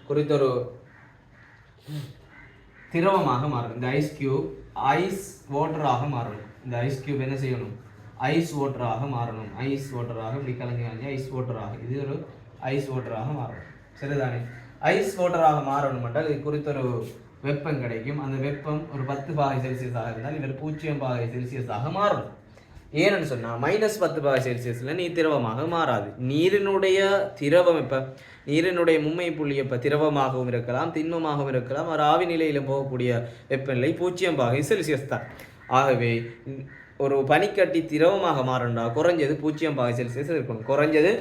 குறித்தொரு திரவமாக மாறணும். இந்த ஐஸ் கியூப் ஐஸ் வாட்டராக மாறணும். இந்த ஐஸ் கியூப் என்ன செய்யணும், ஐஸ் வாட்டராக மாறணும். ஐஸ் வாட்டராக இப்படி கலந்து ஐஸ் வாட்டராக, இது ஒரு ஐஸ் வாட்டராக மாறணும். சரிதானே? ஐஸ் வாட்டராக மாறணும் என்றால் இது குறித்தொரு வெப்பம் கிடைக்கும். அந்த வெப்பம் ஒரு 10 பாகை செல்சியஸாக இருந்தால் இவர் 0 பாகை செல்சியஸாக மாறும். ஏன்னு சொன்னால் -10 பாகை செல்சியஸில் நீர் திரவமாக மாறாது. நீரினுடைய திரவம் இப்போ நீரினுடைய மும்மை புள்ளி இப்போ திரவமாகவும் இருக்கலாம், திண்மமாகவும் இருக்கலாம். ஒரு ஆவி நிலையில் போகக்கூடிய வெப்பநிலை 0 பாகை செல்சியஸ் தான். ஆகவே ஒரு பனிக்கட்டி திரவமாக மாறண்டா குறைஞ்சது 0 பாகை செல்சியஸ் இருக்கணும். குறைஞ்சது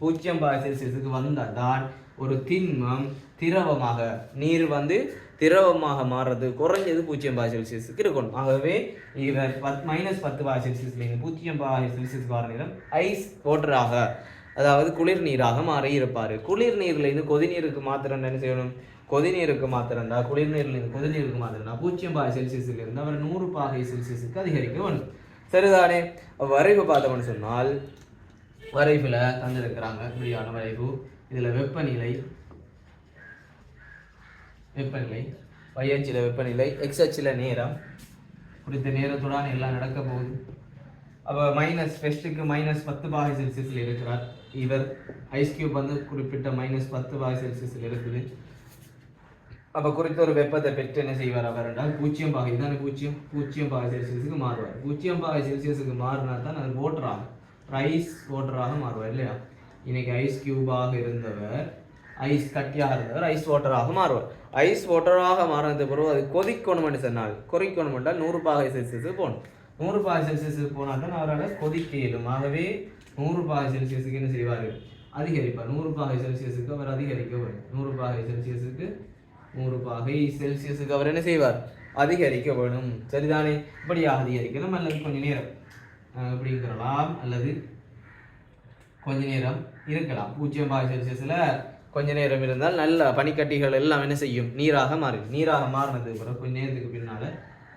0 பாகை செல்சியஸுக்கு வந்தால் தான் ஒரு திண்மம் திரவமாக, நீர் திரவமாக மாறுறது குறைஞ்சது 0 பாகை செல்சியஸுக்கு இருக்கணும். ஆகவே இவர் -10 பாகை செல்சியஸ்லேருந்து 0 பாகை செல்சியஸ்க்கு வர நேரம் ஐஸ் வாட்டராக, அதாவது குளிர் நீராக மாறி இருப்பார். குளிர் நீர்லேருந்து கொதிநீருக்கு மாத்திரம் என்ன செய்யணும், கொதிநீருக்கு மாத்திரம்டா குளிர் நீர்லேருந்து கொதிநீருக்கு மாத்திரம்டா 0 பாகை செல்சியஸில் இருந்து அவர் 100 பாகை செல்சியஸுக்கு அதிகரிக்க வேண்டும். சரிதானே? வரைவு பார்த்தோம்னு சொன்னால், வரைவில் தந்திருக்கிறாங்க இப்படியான வரைவு. இதில் வெப்பநிலை y அச்சில் வெப்பநிலை, x அச்சில் நேரம், குறித்த நேரத்துடன் எல்லாம் நடக்க போகுது. அப்போ ஃபர்ஸ்ட்டுக்கு -10 பாகை செல்சியஸில் இருக்கிறார் இவர். ஐஸ் கியூப் குறிப்பிட்ட -10 பாகை செல்சியஸில் இருக்குது. அப்போ குறித்த ஒரு வெப்பத்தை பெற்று என்ன செய்வார் அவர் என்றால் 0 பாகை தான் 0 பாகை செல்சியஸுக்கு மாறுவார். 0 பாகை செல்சியஸுக்கு மாறினா தான் அது வாட்டராக, ஐஸ் வாட்டராக மாறுவார் இல்லையா? இன்னைக்கு ஐஸ் கியூபாக இருந்தவர், ஐஸ் கட்டியாக இருந்தவர் ஐஸ் வாட்டராக மாறுவார். ஐஸ் வாட்டராக மாறினது பிறகு அது கொதிக்கணும்னு சொன்னால், கொதிக்கணும் என்றால் 100 பாகை செல்சியஸுக்கு போகணும். 100 பாகை செல்சியஸுக்கு போனால் தான் அவரால் கொதிக்க இயலும். ஆகவே 100 பாகை செல்சியஸுக்கு என்ன செய்வார், அதிகரிப்பார். 100 பாகை செல்சியஸுக்கு அவர் அதிகரிக்க வேண்டும். 100 பாகை செல்சியஸுக்கு அவர் என்ன செய்வார், அதிகரிக்க வேணும். சரிதானே? இப்படியாக அதிகரிக்கணும். அல்லது கொஞ்சம் நேரம் இப்படிங்கிறலாம், அல்லது கொஞ்ச நேரம் இருக்கலாம். 0 பாகை செல்சியஸில் கொஞ்ச நேரம் இருந்தால் நல்ல பனிக்கட்டிகள் எல்லாம் என்ன செய்யும், நீராக மாறும். நீராக மாறினதுக்கு பிறகு கொஞ்ச நேரத்துக்கு பின்னால்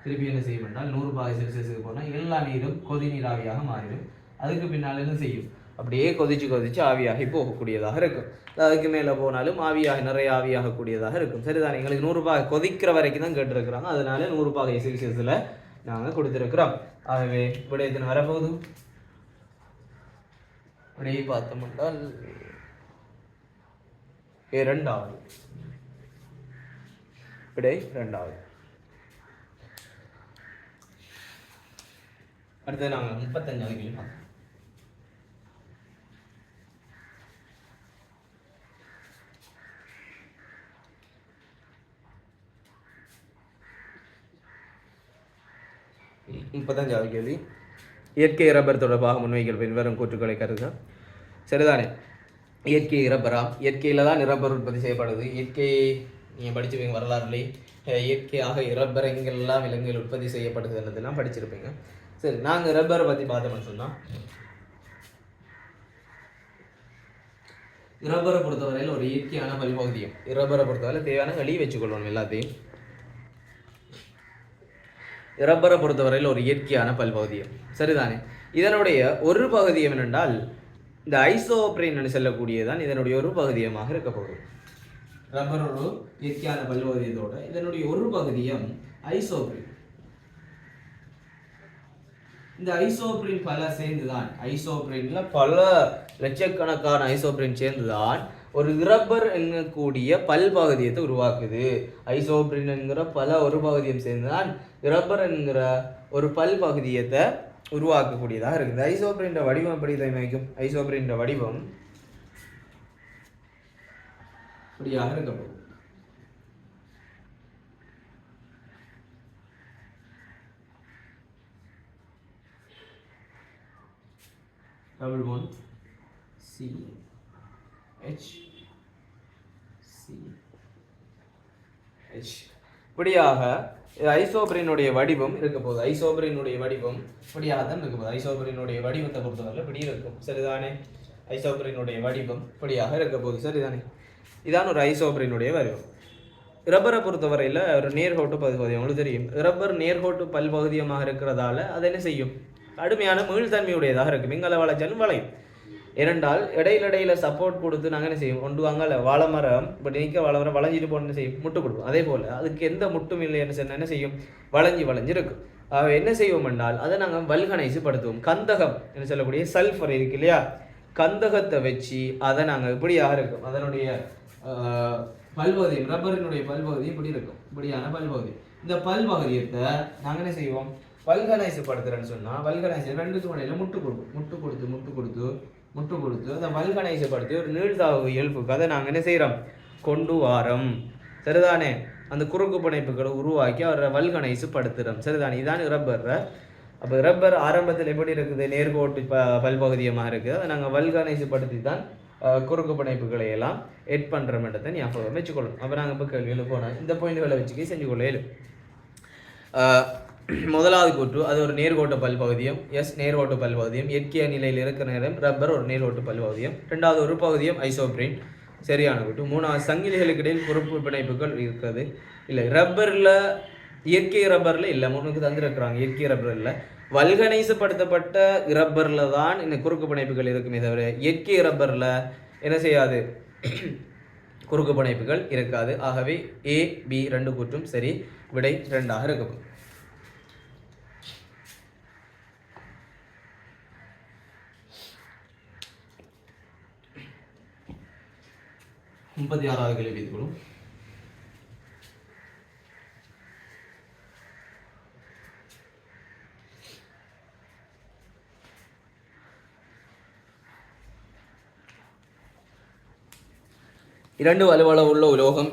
திருப்பி என்ன செய்யும் என்றால் 100 பாகை செல்சியஸுக்கு போனால் எல்லா நீரும் கொதி நீராவியாக மாறிடும். அதுக்கு பின்னால் என்ன செய்யும், அப்படியே கொதிச்சு கொதிச்சு ஆவியாகி போகக்கூடியதாக இருக்கும். அதுக்கு மேலே போனாலும் நிறைய ஆவியாகக்கூடியதாக இருக்கும். சரிதான், எங்களுக்கு 100 பாகை கொதிக்கிற வரைக்கும் தான் கேட்டுருக்குறாங்க. அதனால 100 பாகை செல்சியஸில் நாங்கள் கொடுத்துருக்குறோம். ஆகவே விடயத்தின் வரப்போகுது அப்படியே பார்த்தோம்னால் 2வது விடை 2வது. அடுத்தது நாங்கள் 35வது கேள்வி பார்ப்போம். கேள்வி, இயற்கை ரப்பர் தொடர்பாக முன்வைகள் பின்வரும் கூற்றுக்களை கருதுக. சரிதானே, இயற்கை ரப்பராம், இயற்கையில் தான் ரப்பர் உற்பத்தி செய்யப்படுது. இயற்கை நீங்கள் படிச்சிருப்பீங்க வரலாறுலே, இயற்கையாக ரப்பர் எங்கெல்லாம் விலங்குகள் உற்பத்தி செய்யப்படுதுன்றதெல்லாம் படிச்சிருப்பீங்க. சரி, நாங்கள் ரப்பரை பற்றி பார்த்தோம்னு சொன்னால், ரப்பரை பொறுத்தவரையில் ஒரு இயற்கையான பல்பகுதியும், ரப்பரை பொறுத்தவரை தேவையான வெளியே வச்சுக்கொள்ளணும் எல்லாத்தையும். ரப்பரை பொறுத்தவரையில் ஒரு இயற்கையான பல்பகுதியம். சரிதானே, இதனுடைய ஒரு பகுதியம் என்னென்றால் இந்த ஐசோப்ரீன் செல்லக்கூடியதான் இதனுடைய ஒரு பகுதியமாக இருக்க போகுது. ரப்பர் ஒரு இயற்கையான பல்பகுதியத்தோட இதனுடைய ஒரு பகுதியம் ஐசோப்ரீன். இந்த ஐசோப்ரீன் பல சேர்ந்துதான், ஐசோப்ரீன்ல பல லட்சக்கணக்கான ஐசோப்ரீன் சேர்ந்துதான் ஒரு ரப்பர் என்கூடிய பல்பகுதியத்தை உருவாக்குது. ஐசோப்ரீன் என்கிற பல ஒரு பகுதியம் சேர்ந்துதான் ரப்பர் என்கிற ஒரு பல்பகுதியத்தை உருவாக்கக்கூடியதாக இருக்குது. ஐசோப்ரீன் வடிவம் எப்படி அமைக்கும்? ஐசோப்ரீன் வடிவம் இப்படியாக இருக்கப்படும். டபுள் ஒன் சி H இப்படியாக ஐசோப்ரீனுடைய வடிவம் இருக்க போகுது. ஐசோப்ரீனுடைய வடிவம் இப்படியாக தான் இருக்க போகுது. ஐசோப்ரீனுடைய வடிவத்தை பொறுத்தவரை இப்படி இருக்கும். சரிதானே, ஐசோப்ரீனுடைய வடிவம் இப்படியாக இருக்க போகுது. சரிதானே, இதான் ஒரு ஐசோப்ரீனுடைய வடிவம். ரப்பரை பொறுத்தவரையில் ஒரு நேர்கோட்டு பல்பகுதியம். உங்களுக்கு தெரியும், ரப்பர் நேர்கோட்டு பல்பகுதியமாக இருக்கிறதால அது என்ன செய்யும்? கடுமையான மீள்தன்மையுடையதாக இருக்கும். எங்களை வளைச்சாலும் வளையும். ஏனென்றால் இடையில சப்போர்ட் கொடுத்து நாங்கள் என்ன செய்யும்? கொண்டு வாங்கல வாழை மரம் இப்படி நிற்க வாழை மரம் வளைஞ்சிட்டு போன செய்யும், முட்டு கொடுக்கும். அதே போல் அதுக்கு எந்த முட்டும் இல்லை என்ன செய்யும்? வளைஞ்சு இருக்கும். என்ன செய்வோம் என்றால் அதை நாங்கள் வல்கனைஸ் படுத்துவோம். கந்தகம் என்ன சொல்லக்கூடிய சல்ஃபர் இருக்கு இல்லையா, கந்தகத்தை வச்சு அதை நாங்கள் இப்படியாக இருக்கும். அதனுடைய பல்பகுதி, ரப்பரினுடைய பல்பகுதி இப்படி இருக்கும், இப்படியான பல்பகுதி. இந்த பல்பகுதியத்தை நாங்கள் என்ன செய்வோம்? வல்கனைஸ் படுத்துறேன்னு சொன்னால் வல்கனைஸ் ரெண்டுக்கும் இடையில முட்டு கொடுத்து அதை வல்கனைஸ் படுத்தி ஒரு நீள்தாவு இயல்புக்கு அதை நாங்கள் என்ன செய்கிறோம்? கொண்டு வாரோம். சரிதானே, அந்த குறுக்கு பிணைப்புகளை உருவாக்கி அவரை வல்கனைஸ் படுத்துகிறோம். சரிதானே, இதான் ரப்பர். அப்போ ரப்பர் ஆரம்பத்தில் எப்படி இருக்குது? நேர்கோட்டு பல்பகுதியமாக இருக்குது. அதை நாங்கள் வல்கனைஸ் படுத்தி தான் குறுக்கு பிணைப்புகளை எல்லாம் எட் பண்ணுறோம்ன்றதை ஞாபகம் வச்சுக்கொள்ளணும். அப்போ நாங்கள் இப்போ கேள்வியில் போனால் இந்த பாயிண்ட்களை வச்சுக்கி செஞ்சு கொள்ளையிலும். முதலாவது கூற்று, அது ஒரு நேர்கோட்டு பல்பகுதியம். நேர்கோட்டு பல்பகுதியம். இயற்கைய நிலையில் இருக்கிற நேரம் ரப்பர் ஒரு நேர்கோட்டு பல்பகுதியம். ரெண்டாவது ஒரு பகுதியம் ஐசோப்ரீன். சரியான கூற்று. மூணாவது சங்கிலிகளுக்கு இடையில் குறுக்கு பிணைப்புகள் இருக்கிறது. இல்லை, ரப்பரில் இயற்கை ரப்பரில் இல்லை, முன்னுக்கு தந்துருக்குறாங்க. இயற்கை ரப்பரில் வல்கனைசுப்படுத்தப்பட்ட ரப்பரில் தான் இந்த குறுக்கு பிணைப்புகள் இருக்குமே தவிர இயற்கை ரப்பரில் என்ன செய்யாது? குறுக்கு பிணைப்புகள் இருக்காது. ஆகவே A, B ரெண்டு கூற்றும் சரி. விடை 2ஆக இருக்கும். முப்பத்தி 6வது கேள்வி இதுக்குள்ளும். இரண்டு வலுவளவு உள்ள உலோகம்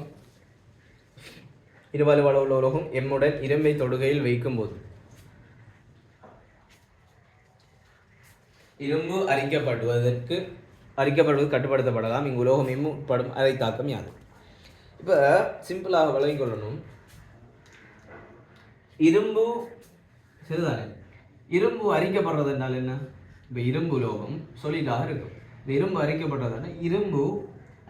எம்முடன் இரும்பை தொடுகையில் வைக்கும் போது இரும்பு அரிக்கப்படுவது கட்டுப்படுத்தப்படலாம். இங்கு உலோகம் எம்முட்படும் அதை தாக்கம் யாது? இப்போ சிம்பிளாக விளங்கிக் கொள்ளணும். இரும்பு சரிதானே, இரும்பு அரிக்கப்படுறதுனால என்ன? இப்போ இரும்பு உலோகம் சொல்லிட்டாக இருக்கும். இந்த இரும்பு அரிக்கப்படுறதுனா இரும்பு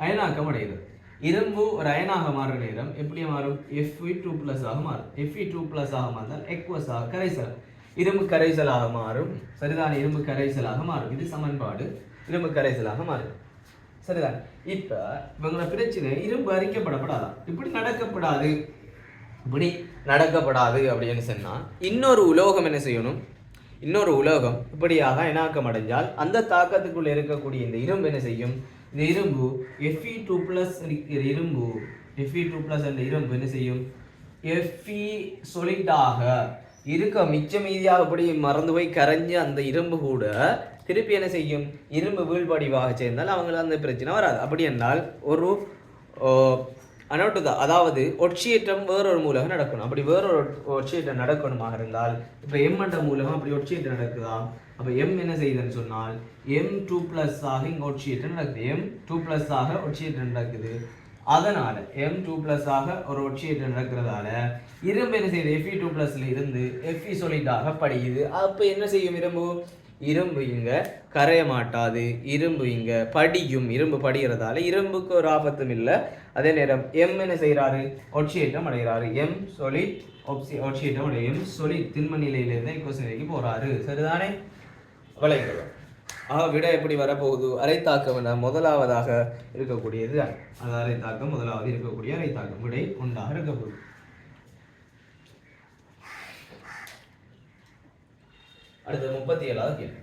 அயனாக்கம் அடைகிறது. இரும்பு ஒரு அயனாக மாறுற நேரம் எப்படி மாறும்? Fe2+ ஆக மாறும். Fe2+ ஆக மாறினால் எக்வஸாக கரைசல், இரும்பு கரைசலாக மாறும். சரிதானே, இரும்பு கரைசலாக மாறும். இது சமன்பாடு இரும்பு கரைசலாக மாறுது. சரிதான். இப்ப இவங்களோட பிரச்சனை இரும்பு அரிக்கப்படப்படாதான். இப்படி நடக்கப்படாது அப்படின்னு சொன்னா இன்னொரு உலோகம் என்ன செய்யணும், இன்னொரு உலோகம் இப்படியாக இணக்கம் அடைஞ்சால் அந்த தாக்கத்துக்குள்ள இருக்கக்கூடிய இந்த இரும்பு என்ன செய்யும், இந்த இரும்பு Fe2+ இருக்கிற இரும்பு Fe2+ என்ற இரும்பு என்ன செய்யும், Fe சொலிட்டாக இருக்க மிச்ச மீதியாக அப்படி மறந்து போய் கரைஞ்ச அந்த இரும்பு கூட திருப்பி என்ன செய்யும், இரும்பு வீழ்படிவாக சேர்ந்தால் அவங்களுக்கு அந்த பிரச்சனை வராது. அப்படி என்றால் ஒரு அனோட்டுதா, அதாவது ஒட்சியேற்றம் வேறொரு மூலகம் நடக்கணும். அப்படி வேறொரு ஒட்சியேற்றம் நடக்கணுமாக இருந்தால் இப்போ எம் என்ற மூலகம் அப்படி ஒட்சியேற்றம் நடக்குதா, அப்போ எம் என்ன செய்யுதுன்னு சொன்னால் M2+ ஆக இங்கே ஒட்சியேற்றம் நடக்குது. M2+ ஆக ஒட்சியேற்றம் நடக்குது. அதனால M2+ ஆக ஒரு ஒட்சியேற்றம் நடக்கிறதால இரும்பு என்ன செய்யுது, Fe2+ இருந்து Fe சொலிட்டாக படியுது. அப்போ என்ன செய்யும், இரும்பு இங்க கரைய மாட்டாது, இரும்பு இங்க படியும். இரும்பு படிகிறதால இரும்புக்கு ஒரு ஆபத்தும் இல்லை. அதே நேரம் எம் என்ன செய்யறாரு, ஒட்சியேற்றம் அடைகிறாரு. எம் சொலிட் ஒட்சியேற்றம் அடையும். சொலிட் திண்ம நிலையிலிருந்து இக்கோஸ் நிலைக்கு போறாரு. சரிதானே, விளைவுகள். ஆக விட எப்படி வரப்போகுது, அரைத்தாக்கம் முதலாவதாக இருக்கக்கூடியது. அது அரைத்தாக்கம் முதலாவது இருக்கக்கூடிய அரைத்தாக்கம் விடை ஒன்றாக இருக்க போகுது. அடுத்து 37வது கேள்வி.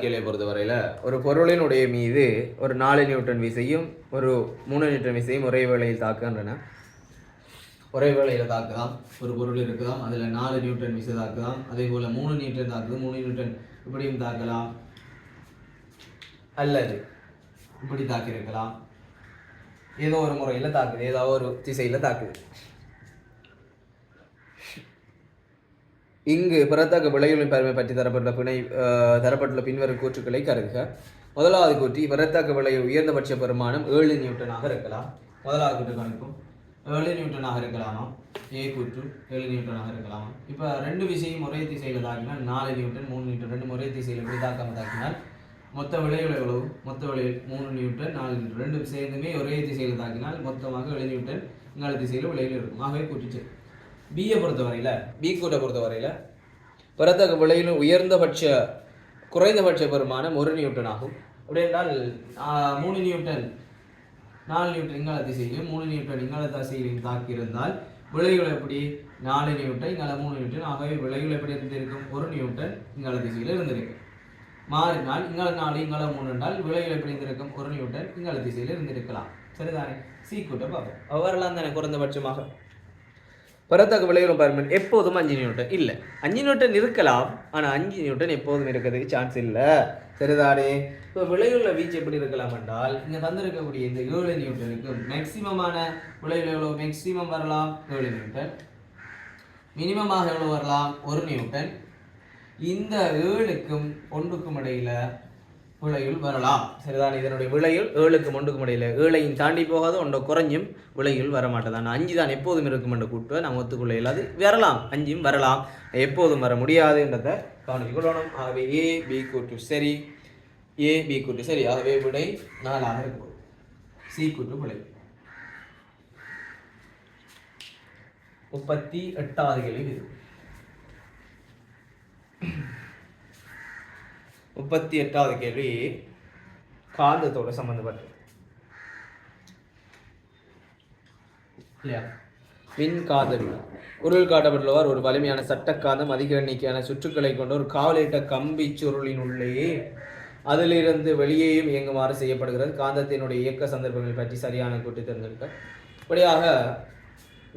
கேள்வியை பொறுத்தவரையில் ஒரு பொருளினுடைய மீது ஒரு 4 நியூட்டன் விசையும் ஒரு 3 நியூட்டன் விசையும் ஒரே வேளையில் தாக்குகின்றன. ஒரே வேளையில் தாக்குதான் ஒரு பொருள் இருக்குதாம், அதில் 4 நியூட்டன் விசை தாக்குதான். அதே போல் 3 நியூட்டன் தாக்குது, 3 நியூட்டன் இப்படியும் தாக்கலாம், அல்லது இப்படி தாக்கியிருக்கலாம். ஏதோ ஒரு முறையில் தாக்குது, ஏதோ ஒரு திசையில் தாக்குது. இங்கு பிறத்தக்க விளைவுகளின் பெருமை பற்றி தரப்பட்டுள்ள பின்வரும் கூற்றுக்களை கருதுக. முதலாவது கூற்றி, பிறத்தக்க விளைவு உயர்ந்தபட்ச பெருமானம் 7 நியூட்டனாக இருக்கலாம். முதலாவது கூற்று கணிக்கும் 7 நியூட்டனாக இருக்கலாமா, ஏ கூற்று 7 நியூட்டனாக இருக்கலாமா. இப்போ 2 விசையும் ஒரே திசையில் தாக்கினால் 4 நியூட்டன் 3 நியூட்டன் 2 ஒரே திசையில் இப்படி தாக்காமல் தாக்கினால் மொத்த விளைவுகள் எவ்வளவு, மொத்த விளைவு 3 நியூட்டன் 4 நியூட்டன் 2 சேர்ந்துமே ஒரே திசையில் தாக்கினால் மொத்தமாக 7 நியூட்டன் 4 திசையில் விளைவுகள் இருக்கும். ஆகவே கூட்டிச்சு. பியை பொறுத்தவரையில், பி கூட்டை பொறுத்தவரையில் பிறத்தக்க விளைவிலும் குறைந்தபட்ச பெருமானம் 1 நியூட்டன் ஆகும். அப்படி என்றால் 3 நியூட்டன் 4 நியூட்டன் இங்கால திசையிலும் 3 நியூட்டன் இங்கால திசையிலும் தாக்கியிருந்தால் விளைவுகள் எப்படி 4 நியூட்டன் இங்கால 3 நியூட்டன். ஆகவே விளைவுகள் எப்படி இருந்திருக்கும், 1 நியூட்டன் இங்கால திசையில் இருந்திருக்கும். மாறினால் இங்கால 4 இங்கால 3 என்றால் விளைவுகள் எப்படி இருந்திருக்கும், 1 நியூட்டன் இங்கால திசையில் இருந்திருக்கலாம். சரிதானே, சி கூட்ட பார்ப்போம். அவரெல்லாம் தானே குறைந்தபட்சமாக. பிறத்தக்க விளைவுகளும் பாருங்கள் எப்போதும் 5 நியூட்டன் இல்லை. 5 நியூட்டன் இருக்கலாம், ஆனால் 5 நியூட்டன் எப்போதும் இருக்கிறதுக்கு சான்ஸ் இல்லை. சரிதானே. இப்போ விளைவுள்ள வீச்சு எப்படி இருக்கலாம் என்றால், இங்கே தந்திருக்கக்கூடிய இந்த 7 நியூட்டனுக்கு மேக்சிமமான விளைவு எவ்வளோ, மேக்சிமம் வரலாம் 7 நியூட்டன், மினிமமாக எவ்வளோ வரலாம் 1 நியூட்டன். இந்த 7க்கும் 1க்கும் இடையில விளைவில் வரலாம். சரிதான், இதனுடைய விளைவில் 7க்கும் 1க்கும் இடையில 7ஐயும் தாண்டி போகாது, 1 குறைஞ்சும் விளைவில் வரமாட்டதான். 5 தான் எப்போதும் இருக்கும் என்ற கூட்டு நம்ம ஒத்துக்கொள்ள இல்லாது, வரலாம் 5ம் வரலாம், எப்போதும் வர முடியாது என்றதை கவனித்துக்கொள்ளணும். ஆகவே ஏ பி கூட்டு சரி, ஏ பி கூட்டு சரி. ஆகவே விடை 4ஆக இருக்கும். சி கூட்டு விளை. 38வது கேள்வி இது. 38வது கேள்வி காந்தத்தோடு சம்பந்தப்பட்டது இல்லையா. மின்காந்தவியல். பொருள் காட்டப்பட்டுள்ளவர் ஒரு வலிமையான சட்டக்காந்தம் அதிக எண்ணிக்கையான சுற்றுக்களை கொண்ட ஒரு காவலிட்ட கம்பி சுருளின் உள்ளே அதிலிருந்து வெளியேயும் இயங்குமாறு செய்யப்படுகிறது. காந்தத்தினுடைய இயக்க சந்தர்ப்பங்கள் பற்றி சரியான கூட்டி தேர்ந்தெடுக்க. இப்படியாக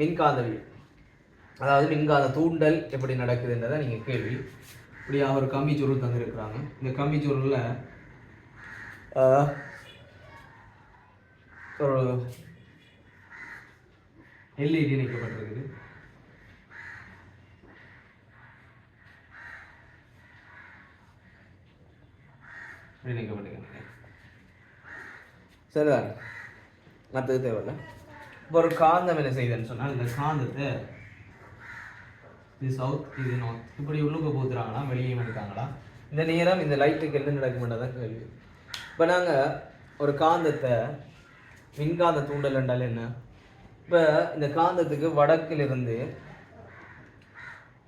மின்காந்தவியல், அதாவது மின்காந்த தூண்டல் எப்படி நடக்குதுன்றதை நீங்கள் கேள்வி. இப்படியாக ஒரு கம்பி சுருள் தந்திருக்கிறாங்க. இந்த கம்பி சுருளில் ஒரு எல்இடி இணைக்கப்பட்டிருக்குது. இணைக்கப்பட்டிருக்காங்க. சரிதான், மற்றது தேவையில்லை. இப்போ ஒரு காந்தம் என்ன செய்யுதுன்னு சொன்னால், இந்த காந்தத்தை இது சவுத் இது நார்த் இப்படி உள்ளுக்க போத்துறாங்களா வெளியே எடுக்காங்களா, இந்த நேரம் இந்த லைட்டுக்கு என்ன நடக்கும்ன்றதான் கேள்வி. இப்போ நாங்கள் ஒரு காந்தத்தை மின்காந்த தூண்டல் என்றால் என்ன, இப்போ இந்த காந்தத்துக்கு வடக்கிலிருந்து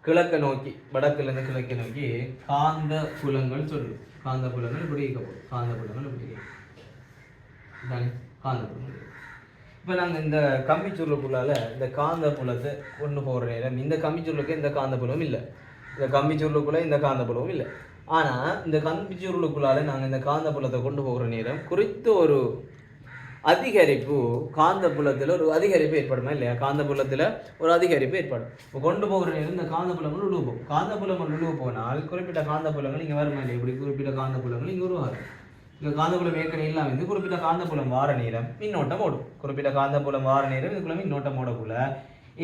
கிழக்க நோக்கி, வடக்கிலிருந்து கிழக்கு நோக்கி காந்த புலங்கள் சொல்லுது. காந்த புலங்கள் இப்படி இருக்க, காந்த புலங்கள் இப்படி இருக்கு, காந்த புலங்கள். இப்போ நாங்கள் இந்த கம்பிச்சுருளுக்குள்ளால இந்த காந்த புலத்தை கொண்டு போகிற நேரம் இந்த கம்பிச்சுருளுக்கு இந்த காந்த புலம் இல்லை, இந்த கம்பிச்சுருளுக்குள்ள இந்த காந்த புலமும் இல்லை. ஆனால் இந்த கம்பிச்சுருளுக்குள்ளால நாங்கள் இந்த காந்த புலத்தை கொண்டு போகிற நேரம் குறித்த ஒரு அதிகரிப்பு காந்த புலத்தில் ஒரு அதிகரிப்பு ஏற்படுமா இல்லையா? காந்த புலத்தில் ஒரு அதிகரிப்பு ஏற்படும். இப்போ கொண்டு போகிற நேரம் இந்த காந்த புலங்கள் உழுவு போகும். காந்த புலங்கள் உழுவு போனால் குறிப்பிட்ட காந்த புலங்கள் இங்கே வருமா இல்லையா? இப்படி குறிப்பிட்ட காந்த புலங்கள் இங்கே உருவாகும். இங்கே காந்த புலம் ஏற்கனவே இல்லாமல் வந்து குறிப்பிட்ட காந்த புலம் வார நேரம் மின்னோட்டம் ஓடும். குறிப்பிட்ட காந்த புலம் வார நேரம் இதுக்குள்ள மின்னோட்டம் ஓடக்குள்ள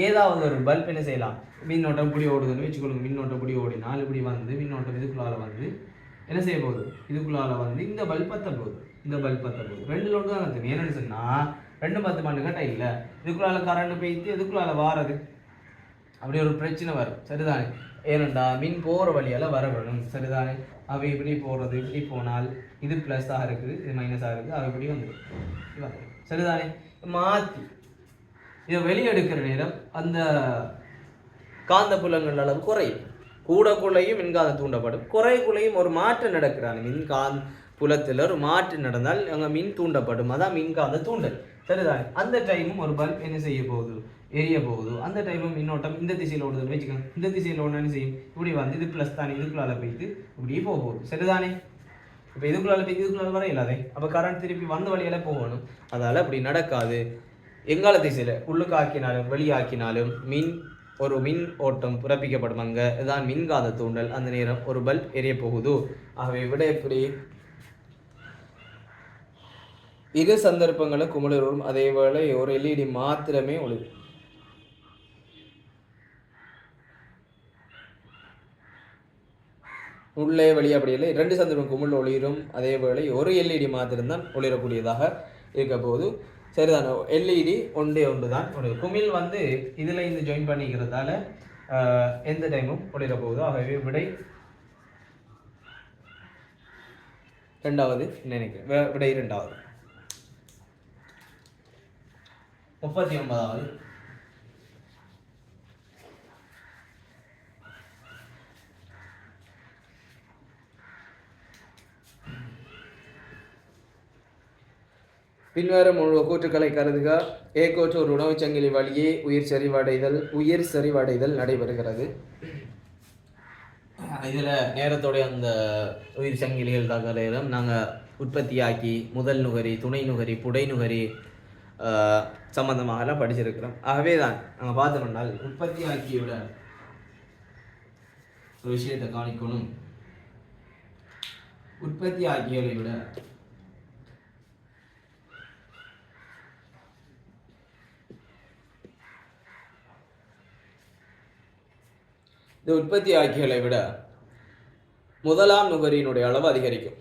ஏதாவது ஒரு பல்ப் என்ன செய்யலாம், மின்னோட்டம் இப்படி ஓடுதுன்னு வச்சுக்கொள்ளுங்க. மின்னோட்டம் இப்படி ஓடினால் இப்படி வந்து மின்னோட்டம் இதுக்குள்ளால வந்து என்ன செய்ய போகுது, இதுக்குள்ளால வந்து இந்த பல்ப் பற்ற போகுது, இந்த பல்ப் பற்ற போகுது. ரெண்டு லோடு தான் இருக்குது. என்னன்னு சொன்னால் 2 10 கட்ட இல்லை, இதுக்குள்ளால கரண்ட் போயிட்டு இதுக்குள்ளால வாரது அப்படி ஒரு பிரச்சனை வரும். சரிதானே? ஏனண்டா மின் போகிற வழியால் வர வேணும். சரிதானே? அவை இப்படி போகிறது, இப்படி போனால் இது ப்ளஸ்ஸாக இருக்குது, இது மைனஸாக இருக்குது, அவை இப்படி வந்துடும். சரிதானே? மாற்றி இதை வெளியெடுக்கிற நேரம் அந்த காந்த புலங்கள் அளவு குறையும். கூடக்குள்ளையும் மின்காந்த தூண்டப்படும், குறைக்குள்ளையும் ஒரு மாற்றம் நடக்கிறாங்க. மின்காந்த புலத்தில் ஒரு மாற்றம் நடந்தால் அங்கே மின் தூண்டப்படும். அதான் மின்காந்த தூண்டல். சரிதானே? அந்த டைமும் ஒரு பல்ப் என்ன செய்ய போகுது, எரிய போகுது. அந்த டைமும் மின்னோட்டம் இந்த திசையில் ஓடுதுன்னு வச்சுக்கோங்க. இந்த திசையில் ஓடுனா என்ன செய்யும், இப்படி வந்து இது ப்ளஸ் தானே, இதுக்குள்ளால போயிட்டு இப்படியே போக போகுது. சரிதானே? இப்போ இதுக்குள்ளால போய் இதுக்குள்ளால வர இல்லாதே, அப்போ கரண்ட் திருப்பி வந்த வழியால போகணும். அதால் அப்படி நடக்காது. எங்கால திசையில் உள்ளுக்காக்கினாலும் வெளியாக்கினாலும் ஒரு மின் ஓட்டம் பிறப்பிக்கப்படும். அங்கே இதுதான் மின்காந்த தூண்டல். அந்த நேரம் ஒரு பல்ப் எரிய போகுது. ஆகவே விட எப்படி இரு சந்தர்ப்பங்களும் குமிழரும் அதே வேளை ஒரு எல்இடி மாத்திரமே ஒளி. உள்ளே வழி அப்படி இல்லை, 2 சந்தர்ப்பம் குமிழ் ஒளிரும் அதே வேளை ஒரு எல்இடி மாத்திரம்தான் ஒளிரக்கூடியதாக இருக்க போது. சரிதானே? எல்இடி ஒன்று தான் ஒளி. குமிழ் வந்து இதில் இந்த ஜாயின் பண்ணிக்கிறதால எந்த டைமும் ஒளிர போகுது. ஆகவே விடை 2வது நினைக்கிறேன். விடை 2வது. 39வது. பின்வரும் கூற்றுக்களை கருதுக. ஏ கூற்று, ஒரு உணவுச் சங்கிலி வழியே உயிர் செறிவடைதல் நடைபெறுகிறது. இதில் நேரத்தோடைய அந்த உயிர் சங்கிலிகள் தகவலும் நாங்கள் உற்பத்தியாக்கி முதல் நுகரி, துணை நுகரி, புடை நுகரி சம்பந்தமாகலாம் படிச்சிருக்கிறோம். ஆகவே தான் நாங்கள் பார்த்தோம்னால் உற்பத்தியாக்கியோட ஒரு விஷயத்தை காணிக்கணும். உற்பத்தி ஆக்கியலை விட இந்த உற்பத்தி ஆக்கியலை விட முதலாம் நுகரியினுடைய அளவு அதிகரிக்கும்.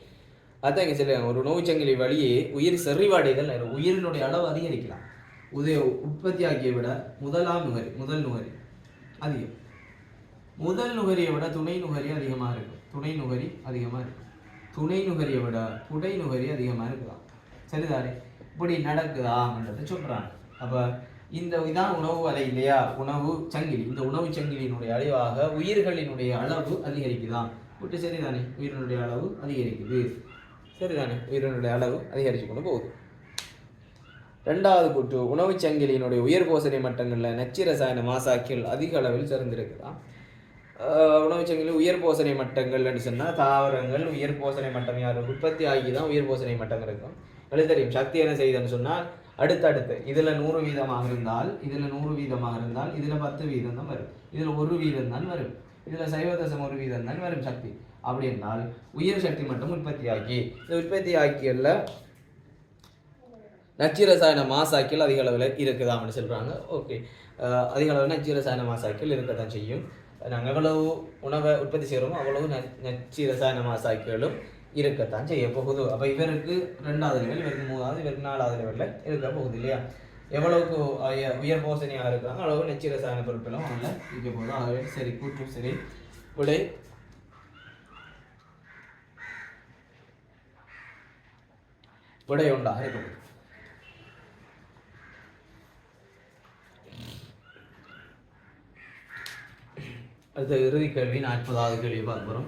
அதான் இங்கே சொல்லுங்க, ஒரு நோய்ச்சங்கிலி வழியே உயிர் செறிவடைதல், உயிரினுடைய அளவு அதிகரிக்கலாம். உற்பத்தி ஆக்கியை விட முதல் நுகரி அதிகம். முதல் நுகரியை விட துணை நுகரி அதிகமாக இருக்கும். துணை நுகரியை விட புடை நுகரி அதிகமாக இருக்கலாம். சரிதானே? இப்படி நடக்குதான்றதை சொல்றாங்க. அப்போ இதான் உணவு அலை இல்லையா, உணவு சங்கிலி. இந்த உணவு சங்கிலியினுடைய அழிவாக உயிர்களினுடைய அளவு அதிகரிக்குதான். விட்டு சரிதானே? உயிரினுடைய அளவு அதிகரிக்குது. சரிதானே? உயிரினுடைய அளவு அதிகரித்து கொண்டு போகுது. 2வது கூற்று, உணவு சங்கிலியினுடைய உயர் போசனை மட்டங்களில் நச்சு ரசாயன மாசாக்கிகள் அதிக அளவில் சேர்ந்திருக்குதான். உணவு சங்கிலி உயர் போசனை மட்டங்கள்னு சொன்னால் தாவரங்கள் உயர் போசனை மட்டம் யார் உற்பத்தி ஆகி தான் உயர் போசனை மட்டங்கள் இருக்கும். அது தெரியும். சக்தி என்ன செய்யுதுன்னு சொன்னால் அடுத்தடுத்து இதில் 100 வீதமாக இருந்தால் இதில் 10 வீதம் தான் வரும். இதில் 1 வீதம் தான் வரும். இதில் 0.1 வீதம் தான் வரும் சக்தி. அப்படி என்றால் உயர் சக்தி மட்டும் உற்பத்தி ஆக்கி, இந்த உற்பத்தி ஆக்கியல்ல நச்சு ரசாயன மாசாக்கிகள் அதிக அளவில் இருக்குதான்னு சொல்கிறாங்க. ஓகே, அதிக அளவில் நச்சு ரசாயன மாசாக்கிகள் இருக்கத்தான் செய்யும். நாங்கள் எவ்வளவு உணவை உற்பத்தி செய்கிறோமோ அவ்வளவு நச்சு ரசாயன மாசாக்கிகளும் இருக்கத்தான் செய்ய போகுது. அப்போ இவருக்கு 2வது லெவல், இவருக்கு 3வது, இவருக்கு 4வது லெவலில் இருக்க போகுது இல்லையா? எவ்வளவுக்கு உயர் போசனையாக இருக்காங்க அளவு நச்சு ரசாயன பொருட்களும் அதில் இருக்க போகுது. ஆகவே சரி, கூற்றும் சரி, விடை ஒன்றாக இருக்க போகுது. அடுத்த இறுதி கேள்வி 40வது கேள்வி பார்க்க போகிறோம்.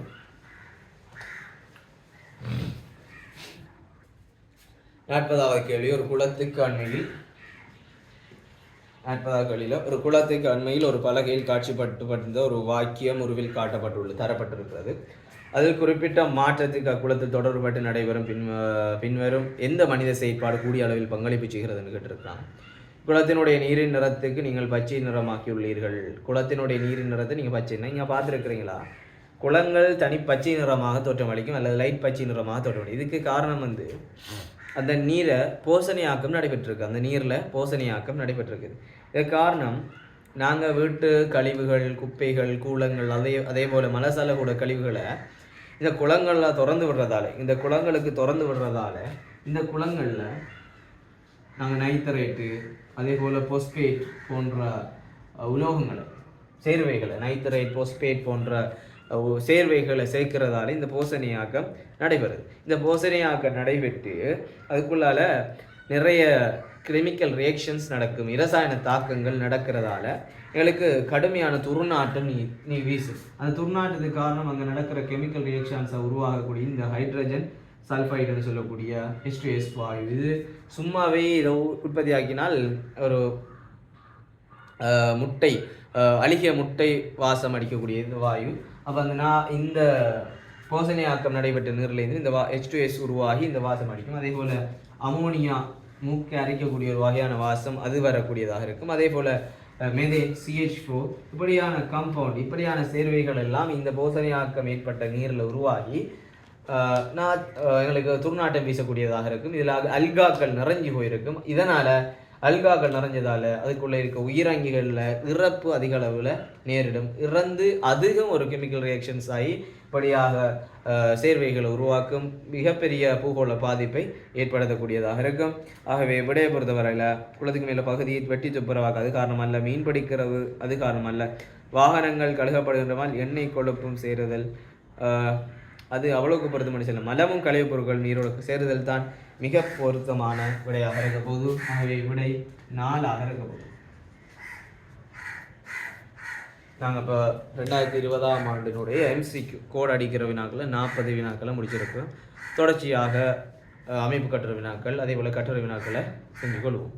40வது கேள்வி ஒரு குளத்துக்கு அண்மையில் ஒரு பலகையில் காட்சிப்பட்டுப்பட்டிருந்த ஒரு வாக்கியம் உருவில் தரப்பட்டிருக்கிறது. அதில் குறிப்பிட்ட மாற்றத்துக்கு அக்குளத்தில் தொடர்பட்டு நடைபெறும் பின்வரும் எந்த மனித செயற்பாடு கூடிய அளவில் பங்களிப்பு செய்கிறதுன்னு கேட்டிருக்கிறாங்க. குளத்தினுடைய நீரின் நிறத்துக்கு நீங்கள் பச்சை நிறமாக்கியுள்ளீர்கள். குளத்தினுடைய நீரின் நிறத்தை நீங்கள் பச்சைன்னா நீங்கள் பார்த்துருக்கிறீங்களா? குளங்கள் தனி பச்சை நிறமாக தோற்றமளிக்கும் அல்லது லைட் பச்சை நிறமாக தோற்றமளிக்கும். இதுக்கு காரணம் அந்த நீரை போசனையாக்கம் நடைபெற்றிருக்கு. அந்த நீரில் போசனையாக்கம் நடைபெற்றிருக்குது. இதுக்கு காரணம் நாங்கள் வீட்டு கழிவுகள், குப்பைகள், கூலங்கள், அதே போல் மலசால கூட கழிவுகளை இந்த குளங்களில் திறந்து விடுறதால இந்த குளங்களில் நாங்கள் நைட்ரேட்டு அதே போல் போஸ்பேட் போன்ற உலோகங்களை சேர்வைகளை நைட்ரேட் போஸ்பேட் போன்ற சேர்வைகளை சேர்க்கிறதால இந்த போசனையாக்கம் நடைபெறுது. இந்த போசனையாக்கம் நடைபெற்று அதுக்குள்ளால நிறைய கெமிக்கல் ரியாக்ஷன்ஸ் நடக்கும், இரசாயன தாக்கங்கள் நடக்கிறதால எங்களுக்கு கடுமையான துர்நாற்றம் நீ வீசு. அந்த துர்நாற்றத்துக்கு காரணம் அங்கே நடக்கிற கெமிக்கல் ரியாக்ஷன்ஸை உருவாகக்கூடிய இந்த ஹைட்ரஜன் சல்ஃபைடுன்னு சொல்லக்கூடிய H2S வாயு. இது சும்மாவே இதை உற்பத்தி ஆக்கினால் ஒரு அழுகிய முட்டை வாசம் அடிக்கக்கூடிய இந்த வாயு. அப்போ இந்த போசனையாக்கம் நடைபெற்ற நீர்லேருந்து இந்த H2S உருவாகி இந்த வாசம் அடிக்கும். அதே போல் அமோனியா மூக்கை அரிக்கக்கூடிய ஒரு வகையான வாசம் அது வரக்கூடியதாக இருக்கும். அதே போல் மெதேன், CH4 இப்படியான சேர்வைகள் எல்லாம் இந்த போசனையாக்கம் ஏற்பட்ட நீரில் உருவாகி எங்களுக்கு துர்நாட்டம் வீசக்கூடியதாக இருக்கும். இதில் அல்காக்கள் நிறைஞ்சு போயிருக்கும். இதனால் அல்காக்கள் நிறைஞ்சதால் அதுக்குள்ளே இருக்க உயிரங்கிகளில் இறப்பு அதிக அளவில் நேரிடும். இறந்து அதிகம் ஒரு கெமிக்கல் ரியாக்ஷன்ஸ் ஆகி இப்படியாக சேர்வைகளை உருவாக்கும் மிகப்பெரிய பூகோள பாதிப்பை ஏற்படுத்தக்கூடியதாக இருக்கும். ஆகவே விடையை பொறுத்தவரையில் குளத்துக்கு மேலே பகுதியை வெட்டி துப்புரவாக்க அது காரணமல்ல, மீன் பிடிக்கிறது அது காரணமல்ல, வாகனங்கள் கழுகப்படுகின்றவால் எண்ணெய் கொழுப்பும் சேருதல் அது அவ்வளவுக்கு பொருத்தமான செல்லும், மலமும் கழிவுப் பொருட்கள் நீரோடு சேருதல் தான் மிக பொருத்தமான விடையாக இருக்க போது. ஆகவே விடை 4ஆக இருக்க போகுது. நாங்கள் இப்போ 2020ஆம் ஆண்டினுடைய MCQ கோட் அடிக்கிற வினாக்களை 40 வினாக்களை முடிச்சிருக்கிறோம். தொடர்ச்சியாக அமைப்பு கட்டுற வினாக்கள் அதே போல் கட்டுரை வினாக்களை செஞ்சு கொள்வோம்.